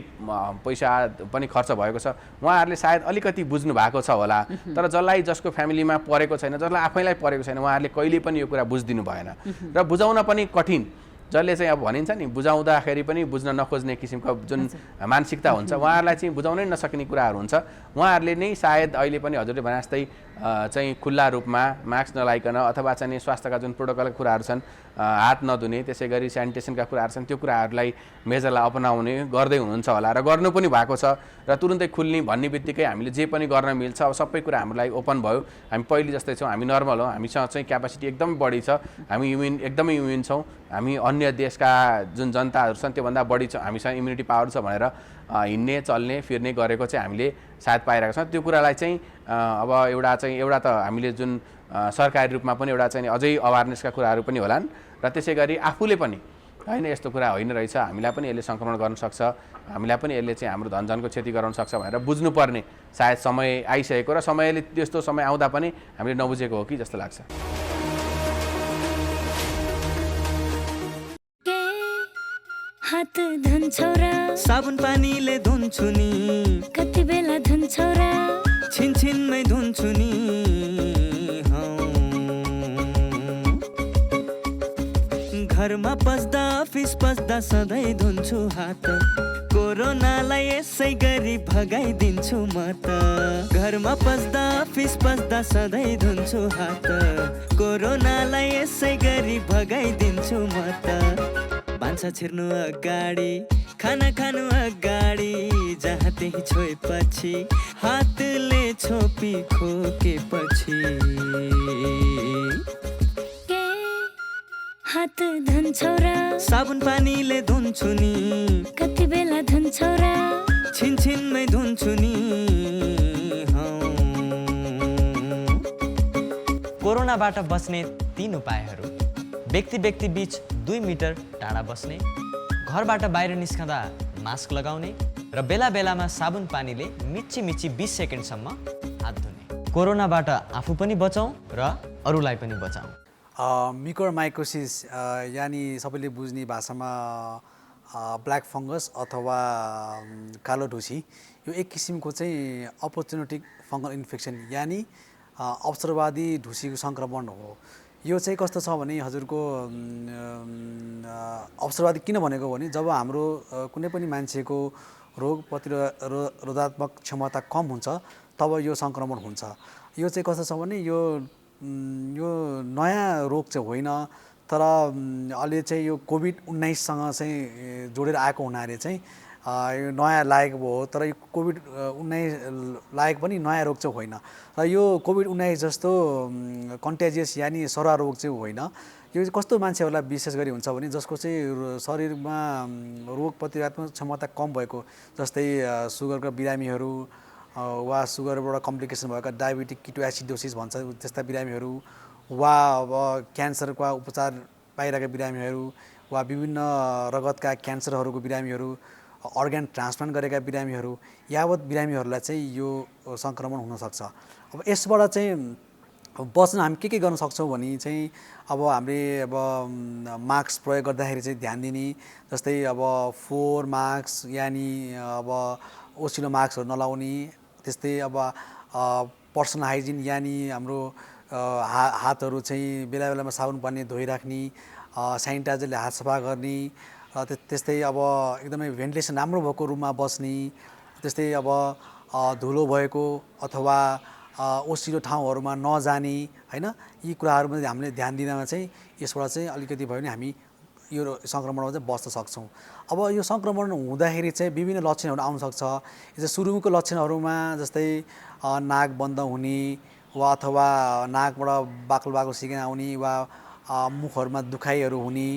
पैसा पनि खर्च भएको छ, उहाँहरूले सायद अलिकति बुझ्नु भएको छ होला, तर जसको फ्यामिलीमा परेको छैन, जसलाई आफैलाई परेको छैन, उहाँहरूले कहिले पनि यो कुरा बुझिदिनु भएन र बुझाउन पनि कठिन। जसले चाहिँ अब भनिन्छ नि बुझाउँदाखेरि पनि बुझ्न नखोज्ने किसिमको जुन मानसिकता हुन्छ, उहाँहरूलाई चाहिँ बुझाउनै नसक्ने कुराहरू हुन्छ। उहाँहरूले नै सायद अहिले पनि हजुरले भने जस्तै चाहिँ खुल्ला रूपमा मास्क नलाइकन अथवा चाहिँ स्वास्थ्यका जुन प्रोटोकलका कुराहरू छन्, हात नधुने, त्यसै गरी सेनिटेसनका कुराहरू छन्, त्यो कुराहरूलाई मेजरलाई अपनाउने गर्दै हुनुहुन्छ होला र गर्नु पनि भएको छ र तुरुन्तै खुल्ने भन्ने बित्तिकै हामीले जे पनि गर्न मिल्छ, अब सबै कुरा हाम्रो लागि ओपन भयो। हामी पहिले जस्तै छौँ, हामी नर्मल हौँ, हामीसँग चाहिँ क्यापासिटी एकदमै बढी छ, हामी एकदमै इम्युन छौँ, हामी अन्य देशका जुन जनताहरू छन् त्योभन्दा बढी छ, हामीसँग इम्युनिटी पावर छ भनेर हिँड्ने चल्ने फिर्ने गरेको चाहिँ हामीले सायद पाइरहेको छौँ। त्यो कुरालाई चाहिँ अब एउटा त हामीले जुन सरकारी रूपमा पनि एउटा चाहिँ अझै अवेरनेसका कुराहरू पनि होलान् र त्यसै गरी आफूले पनि होइन यस्तो कुरा होइन रहेछ, हामीलाई पनि यसले सङ्क्रमण गर्न सक्छ, हामीलाई पनि यसले चाहिँ हाम्रो धनजनको क्षति गराउन सक्छ भनेर बुझ्नुपर्ने सायद समय आइसकेको र समयले त्यस्तो समय आउँदा पनि हामीले नबुझेको हो कि जस्तो लाग्छ। हात धुन्छौ र साबुन पानीले धुन्छु नि, कति बेला धुन्छौ र छिनछिनमै धुन्छु नि, घरमा पस्दा अफिस पस्दा सधैँ धुन्छु हात कोरोनालाई यसै गरी भगाइदिन्छु म त घरमा पस्दा अफिस पस्दा सधैँ धुन्छु हात कोरोनालाई यसै गरी भगाइदिन्छु म त भान्सा छिर्नु अगाडि खाना खानु अगाडि जहाँ त्यही छोएपछि हातले छोपी खोकेपछि हात धुन्छौ र साबुन पानीले धुन्छु नि कति बेला धुन्छौ र छिनछिनमै धुन्छु नि कोरोनाबाट बच्ने 3 उपायहरू व्यक्ति व्यक्ति बीच 2 मिटर टाढा बस्ने घरबाट बाहिर निस्कँदा मास्क लगाउने र बेला बेलामा साबुन पानीले मिच्ची 20 सेकेन्डसम्म हात धुने कोरोनाबाट आफू पनि बचाउँ र अरूलाई पनि बचाउँ म्युकोरमाइकोसिस यानि सबैले बुझ्ने भाषामा ब्ल्याक फङ्गस अथवा कालो ढुसी यो एक किसिमको चाहिँ अपर्चुनिटिक फङ्गल इन्फेक्सन यानि अवसरवादी ढुसीको सङ्क्रमण हो। यो चाहिँ कस्तो छ भने हजुरको अवसरवादी किन भनेको भने जब हाम्रो कुनै पनि मान्छेको रोग प्रतिरोधात्मक क्षमता कम हुन्छ तब यो सङ्क्रमण हुन्छ। यो चाहिँ कस्तो छ भने यो नयाँ रोग चाहिँ होइन तर अहिले चाहिँ यो कोभिड-19सँग चाहिँ जोडेर आएको हुनाले चाहिँ यो नयाँ लागेको हो तर यो कोभिड-19 लागेको पनि नयाँ रोग चाहिँ होइन र यो कोभिड-19 जस्तो कन्टेजियस यानि सरुवा रोग चाहिँ होइन। यो कस्तो मान्छेहरूलाई विशेष गरी हुन्छ भने जसको चाहिँ शरीरमा रोग प्रतिरोधात्मक क्षमता कम भएको जस्तै सुगरका बिरामीहरू वा सुगरबाट कम्प्लिकेसन भएका डायबिटिक किटोएसिडोसिस भन्छ त्यस्ता बिरामीहरू वा अब क्यान्सरका उपचार पाइरहेका बिरामीहरू वा विभिन्न रगतका क्यान्सरहरूको बिरामीहरू अर्ग्यान ट्रान्सप्लान्ट गरेका बिरामीहरू यावत बिरामीहरूलाई चाहिँ यो सङ्क्रमण हुनसक्छ। अब यसबाट चाहिँ बच्न हामी के गर्न सक्छौँ भने चाहिँ अब हामीले अब मास्क प्रयोग गर्दाखेरि चाहिँ ध्यान दिने जस्तै अब 4 मास्क यानि अब ओसिलो मास्कहरू नलाउने त्यस्तै अब पर्सनल हाइजिन यानि हाम्रो हातहरू चाहिँ बेला बेलामा साबुन पानीले धोइराख्ने सेनिटाइजरले हात सफा गर्ने त्यस्तै अब एकदमै भेन्टिलेसन राम्रो भएको रुममा बस्ने त्यस्तै अब धुलो भएको अथवा ओसिलो ठाउँहरूमा नजाने हैन यी कुराहरूमा हामीले ध्यान दिँदामा चाहिँ यसबाट चाहिँ अलिकति भयो भने हामी यो सङ्क्रमणबाट चाहिँ बच्न सक्छौँ। अब यो सङ्क्रमण हुँदाखेरि चाहिँ विभिन्न लक्षणहरू आउन सक्छ। यसो सुरुको लक्षणहरूमा जस्तै नाक बन्द हुने वा अथवा नाकबाट बाक्लो सिकेन आउने वा मुखहरूमा दुखाइहरू हुने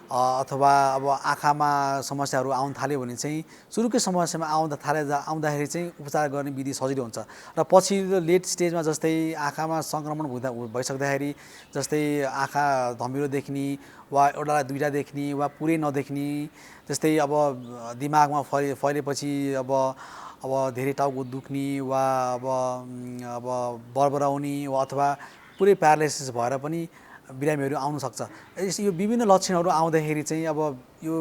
अथवा अब आँखामा समस्याहरू आउन थाल्यो भने चाहिँ सुरुकै समस्यामा आउँदाखेरि चाहिँ उपचार गर्ने विधि सजिलो हुन्छ र पछि लेट स्टेजमा जस्तै आँखामा सङ्क्रमण भइसक्दाखेरि जस्तै आँखा धमिलो देख्ने वा एउटालाई दुईटा देख्ने वा पुरै नदेख्ने जस्तै अब दिमागमा फैलेपछि अब धेरै टाउको दुख्ने वा अब बरबराउने वा अथवा पुरै प्यारालाइसिस भएर पनि बिरामीहरू आउन सक्छ। यो विभिन्न लक्षणहरू आउँदाखेरि चाहिँ अब यो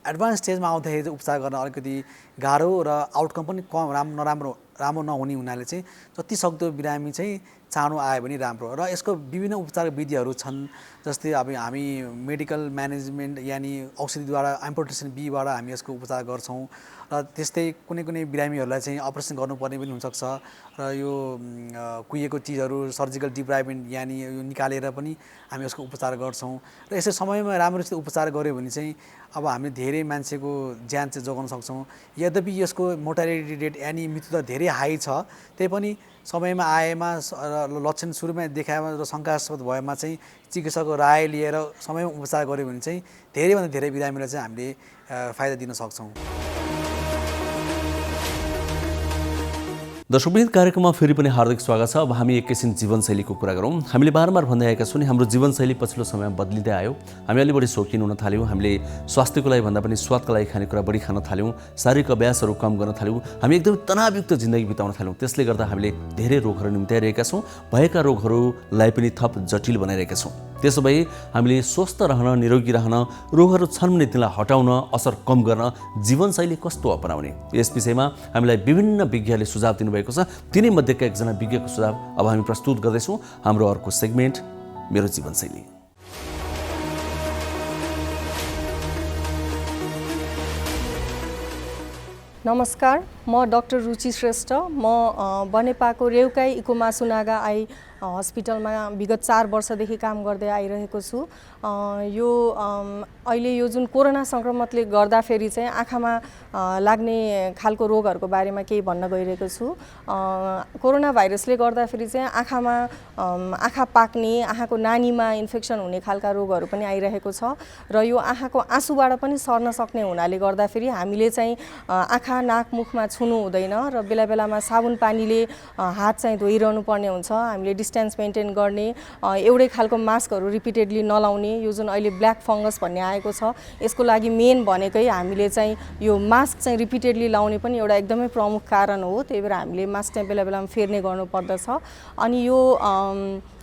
एडभान्स स्टेजमा आउँदाखेरि चाहिँ उपचार गर्न अलिकति गाह्रो र आउटकम पनि कम राम्रो नहुने हुनाले चाहिँ जति सक्दो बिरामी चाहिँ चाँडो आयो भने राम्रो र यसको विभिन्न उपचार विधिहरू छन् जस्तै अब हामी मेडिकल म्यानेजमेन्ट यानि औषधिद्वारा एम्पुटेसन बीबाट हामी यसको उपचार गर्छौँ र त्यस्तै कुनै बिरामीहरूलाई चाहिँ अपरेसन गर्नुपर्ने पनि हुनसक्छ र यो कुहिएको चिजहरू सर्जिकल डिप्राइभमेन्ट यानि यो निकालेर पनि हामी यसको उपचार गर्छौँ र यसै समयमा राम्रोसित उपचार गऱ्यो भने चाहिँ अब हामीले धेरै मान्छेको ज्यान चाहिँ जोगाउन सक्छौँ। यद्यपि यसको मोर्टालिटी रेट यानि मृत्युदर धेरै हाई छ त्यही पनि समयमा आएमा लक्षण सुरुमै देखाएमा र शङ्कास्पद भएमा चाहिँ चिकित्सकको राय लिएर समयमा उपचार गऱ्यो भने चाहिँ धेरैभन्दा धेरै बिरामीलाई चाहिँ हामीले फाइदा दिन सक्छौँ। दर्शकवृन्द कार्यक्रममा फेरि पनि हार्दिक स्वागत छ। अब हामी एकैछिन जीवनशैलीको कुरा गरौँ। हामीले बारम्बार भन्दै आएका छौँ नि हाम्रो जीवनशैली पछिल्लो समयमा बदलिँदै आयो। हामी अलि बढी शौकिन हुन थाल्यौँ। हामीले स्वास्थ्यको लागि भन्दा पनि स्वादको लागि खानेकुरा बढी खान थाल्यौँ। शारीरिक अभ्यासहरू कम गर्न थाल्यौँ। हामी एकदमै तनावयुक्त जिन्दगी बिताउन थाल्यौँ। त्यसले गर्दा हामीले धेरै रोगहरू निम्त्याइरहेका छौँ। भएका रोगहरूलाई पनि थप जटिल बनाइरहेका छौँ। त्यसो भए हामीले स्वस्थ रहन निरोगी रहन रोगहरू छन् भने तिनलाई हटाउन असर कम गर्न जीवनशैली कस्तो अपनाउने यस विषयमा हामीलाई विभिन्न विज्ञहरूले सुझाव दिनुभएको छ। तिनै मध्येका एकजना विज्ञको सुझाव अब हामी प्रस्तुत गर्दैछौँ। हाम्रो अर्को सेगमेन्ट मेरो जीवनशैली। नमस्कार, म डाक्टर रुचि श्रेष्ठ। म बनेपाको रेउकाई इकोमासुनागा आई हस्पिटलमा विगत 4 वर्षदेखि काम गर्दै आइरहेको छु। अहिले यो जुन कोरोना सङ्क्रमणले गर्दाखेरि चाहिँ आँखामा लाग्ने खालको रोगहरूको बारेमा केही भन्न गइरहेको छु। कोरोना भाइरसले गर्दाखेरि चाहिँ आँखामा आँखा पाक्ने, आँखाको नानीमा इन्फेक्सन हुने खालका रोगहरू पनि आइरहेको छ र यो आँखाको आँसुबाट पनि सर्न सक्ने हुनाले गर्दाखेरि हामीले चाहिँ आँखा नाक मुखमा छुनु हुँदैन र बेला बेलामा साबुन पानीले हात चाहिँ धोइरहनु पर्ने हुन्छ। हामीले डिस्टेन्स मेन्टेन गर्ने, एउटै खालको मास्कहरू रिपिटेडली नलाउने, यो जुन अहिले ब्ल्याक फङ्गस भन्ने आएको छ यसको लागि मेन भनेकै हामीले चाहिँ यो मास्क चाहिँ रिपिटेडली लाउने पनि एउटा एकदमै प्रमुख कारण हो। त्यही भएर हामीले मास्क चाहिँ बेला बेलामा फेर्ने गर्नुपर्दछ। अनि यो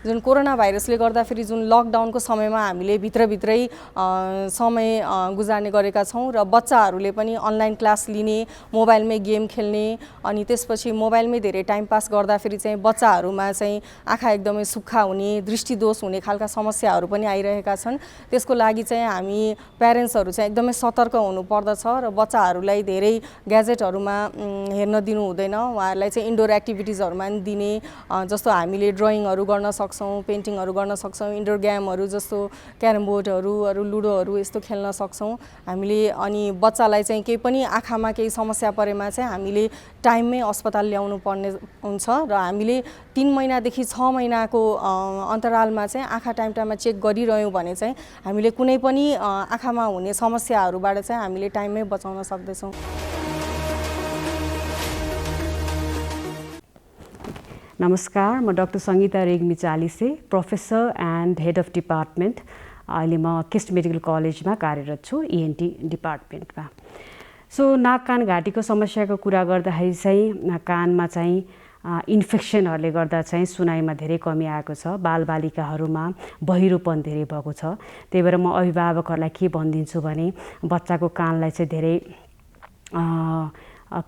जुन कोरोना भाइरसले गर्दाखेरि जुन लकडाउनको समयमा हामीले भित्रभित्रै समय गुजार्ने गरेका छौँ र बच्चाहरूले पनि अनलाइन क्लास लिने, मोबाइलमै गेम खेल्ने, अनि त्यसपछि मोबाइलमै धेरै टाइम पास गर्दाखेरि चाहिँ बच्चाहरूमा चाहिँ आँखा एकदमै सुक्खा हुने, दृष्टिदोष हुने खालका समस्याहरू पनि आइरहेका छन्। त्यसको लागि चाहिँ हामी प्यारेन्ट्सहरू चाहिँ एकदमै सतर्क हुनुपर्दछ र बच्चाहरूलाई धेरै ग्याजेटहरूमा हेर्न दिनु हुँदैन। उहाँहरूलाई चाहिँ इन्डोर एक्टिभिटिजहरूमा पनि दिने, जस्तो हामीले ड्रइङहरू गर्न सक्छौँ, पेन्टिङहरू गर्न सक्छौँ, इन्डोर गेमहरू जस्तो क्यारम बोर्डहरू, लुडोहरू यस्तो खेल्न सक्छौँ हामीले। अनि बच्चालाई चाहिँ केही पनि आँखामा केही समस्या परेमा चाहिँ हामीले टाइममै अस्पताल ल्याउनु पर्ने हुन्छ र हामीले 3 महिनादेखि 6 महिनाको अन्तरालमा चाहिँ आँखा टाइममा चेक गरिरह्यौँ भने चाहिँ हामीले कुनै पनि आँखामा हुने समस्याहरूबाट चाहिँ हामीले टाइममै बचाउन सक्दैछौँ। नमस्कार, म doctor Sangita Regmi Chalise, professor and head of department. अहिले म किस्ट मेडिकल कलेजमा कार्यरत छु, ENT डिपार्टमेन्टमा। सो नाक कान घाँटीको समस्याको कुरा गर्दाखेरि चाहिँ कानमा चाहिँ इन्फेक्सनहरूले गर्दा चाहिँ सुनाइमा धेरै कमी आएको छ। बालबालिकाहरूमा बहिरोपन धेरै भएको छ। त्यही भएर म अभिभावकहरूलाई के भनिदिन्छु भने बच्चाको कानलाई चाहिँ धेरै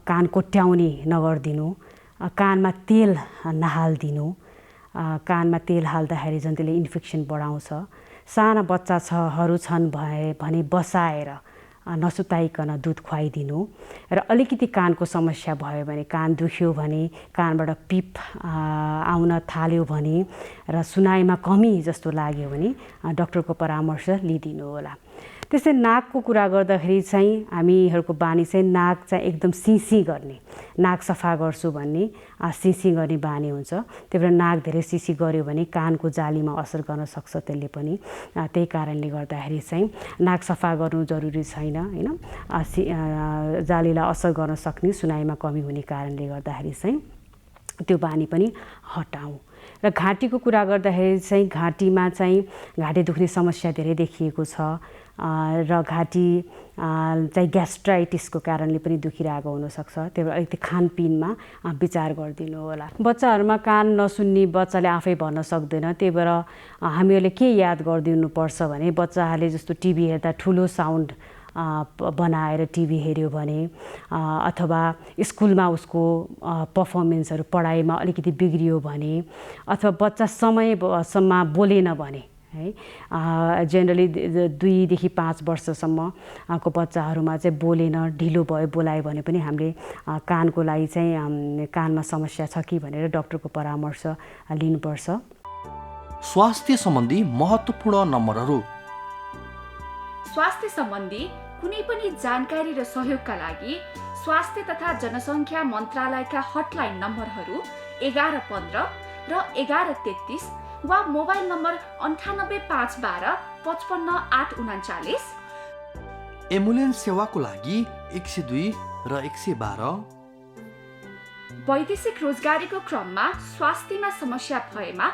कान कोट्याउने नगरिदिनु, कानमा तेल नहालिदिनु। कानमा तेल हाल्दाखेरि झन् त्यसले इन्फेक्सन बढाउँछ। साना बच्चाहरू छन् भने बसाएर नसुताइकन दुध खुवाइदिनु। र अलिकति कानको समस्या भयो भने, कान दुख्यो भने, कानबाट पिप आउन थाल्यो भने र सुनाइमा कमी जस्तो लाग्यो भने डाक्टरको परामर्श लिइदिनु होला। त्यस्तै नाकको कुरा गर्दाखेरि चाहिँ हामीहरूको बानी चाहिँ नाक चाहिँ एकदम सिसी गर्ने, नाक सफा गर्छु भन्ने सिसी गर्ने बानी हुन्छ। त्यही भएर नाक धेरै सिसी गर्यो भने कानको जालीमा असर गर्न सक्छ त्यसले पनि। त्यही कारणले गर्दाखेरि चाहिँ नाक सफा गर्नु जरुरी छैन, हैन। जालीलाई असर गर्न सक्ने, सुनाइमा कमी हुने कारणले गर्दाखेरि चाहिँ त्यो बानी पनि हटाउँ। र घाँटीको कुरा गर्दाखेरि चाहिँ घाँटीमा चाहिँ घाँटी दुख्ने समस्या धेरै देखिएको छ र घाँटी चाहिँ ग्यास्ट्राइटिसको कारणले पनि दुखिरहेको हुनसक्छ। त्यही भएर अलिकति खानपिनमा विचार गरिदिनु होला। बच्चाहरूमा कान नसुन्ने बच्चाले आफै भन्न सक्दैन। त्यही भएर हामीहरूले के याद गरिदिनुपर्छ भने बच्चाहरूले जस्तो टिभी हेर्दा ठुलो साउन्ड बनाएर टिभी हेऱ्यो भने अथवा स्कुलमा उसको पर्फर्मेन्सहरू पढाइमा अलिकति बिग्रियो भने अथवा बच्चा समयसम्म बोलेन भने है, जेनरली 2 देखि 5 वर्षसम्मको बच्चाहरूमा चाहिँ बोलेन, ढिलो भयो, बोलायो भने पनि हामीले कानको लागि चाहिँ कानमा समस्या छ कि भनेर डाक्टरको परामर्श लिनुपर्छ। स्वास्थ्य सम्बन्धी महत्त्वपूर्ण नम्बरहरू। स्वास्थ्य सम्बन्धी कुनै पनि जानकारी र सहयोगका लागि स्वास्थ्य तथा जनसङ्ख्या मन्त्रालयका हटलाइन नम्बरहरू 1115 र 1133 वा मोबाइल नम्बर 985112 55839। एम्बुलेन्स सेवाको लागि 102 र 112। वैदेशिक रोजगारीको क्रममा स्वास्थ्यमा समस्या भएमा,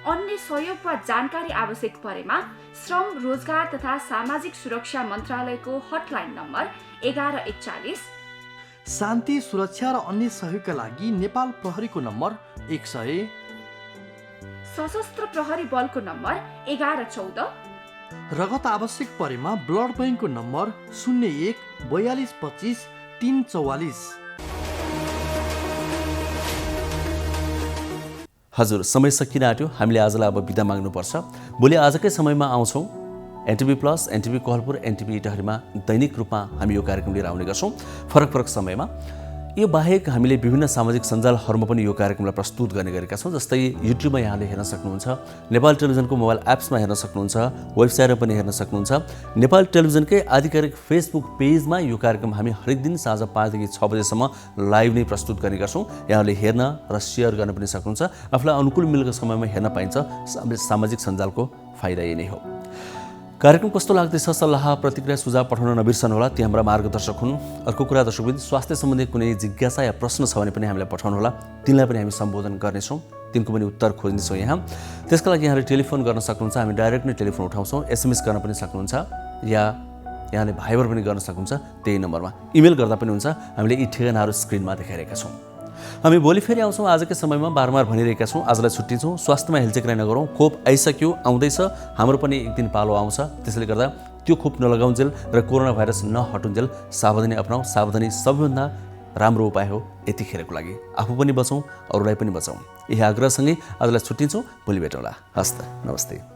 अन्य सहयोग वा जानकारी आवश्यक परेमा श्रम, रोजगार तथा सामाजिक सुरक्षा मन्त्रालयको हटलाइन नम्बर 1141। शान्ति, सुरक्षा र अन्य सहयोगका लागि नेपाल प्रहरीको नम्बर 100। सशस्त्र प्रहरी बलको नम्बर 1114। रगत आवश्यक परेमा ब्लड बैंकको नम्बर 01 42 25 344। हजुर, समय सकिन आँट्यो। हामीले आजलाई अब बिदा माग्नुपर्छ। भोलि आजकै समयमा आउँछौँ। NTV plus, NTV Kohalpur, NTV इटहरीमा दैनिक रूपमा हामी यो कार्यक्रम लिएर आउने गर्छौँ फरक फरक समयमा। यो बाहेक हामीले विभिन्न सामाजिक सञ्जालहरूमा पनि यो कार्यक्रमलाई प्रस्तुत गर्ने गरेका छौँ। जस्तै युट्युबमा यहाँले हेर्न सक्नुहुन्छ, नेपाल टेलिभिजनको मोबाइल एप्समा हेर्न सक्नुहुन्छ, वेबसाइटमा पनि हेर्न सक्नुहुन्छ। नेपाल टेलिभिजनकै आधिकारिक फेसबुक पेजमा यो कार्यक्रम हामी हरेक दिन साँझ 5 देखि 6 बजेसम्म लाइभ नै प्रस्तुत गर्ने गर्छौँ। यहाँले हेर्न र सेयर गर्न पनि सक्नुहुन्छ। आफूलाई अनुकूल मिलेको समयमा हेर्न पाइन्छ। सामाजिक सञ्जालको फाइदा यही नै हो। कार्यक्रम कस्तो लाग्दैछ सल्लाह प्रतिक्रिया सुझाव पठाउन नबिर्सनुहोला, ती हाम्रा मार्गदर्शक हुन्। अर्को कुरा दर्शकवृन्द, स्वास्थ्य सम्बन्धी कुनै जिज्ञासा या प्रश्न छ भने पनि हामीलाई पठाउनुहोला, तिनलाई पनि हामी सम्बोधन गर्नेछौँ, तिनको पनि उत्तर खोज्नेछौँ यहाँ। त्यसका लागि यहाँले टेलिफोन गर्न सक्नुहुन्छ, हामी डाइरेक्ट नै टेलिफोन उठाउँछौँ। एसएमएस गर्न पनि सक्नुहुन्छ या यहाँले भाइबर पनि गर्न सक्नुहुन्छ त्यही नम्बरमा। इमेल गर्दा पनि हुन्छ। हामीले यी ठेगानाहरू स्क्रिनमा देखाइरहेका छौँ। हामी भोलि फेरि आउँछौँ। आजकै समयमा बारम्बार भनिरहेका छौँ, आजलाई छुट्टिन्छौँ। स्वास्थ्यमा हेलचेक्राइ नगरौँ। खोप आइसक्यो, आउँदैछ, हाम्रो पनि एक दिन पालो आउँछ। त्यसैले गर्दा त्यो खोप नलगाउन्जेल र कोरोना भाइरस नहटुन्जेल सावधानी अपनाऊ। सावधानी सबैभन्दा राम्रो उपाय हो यतिखेरको लागि। आफू पनि बचौँ, अरूलाई पनि बचाउँ। यही आग्रहसँगै आजलाई छुट्टिन्छौँ। भोलि भेटौँला। हस्त, नमस्ते।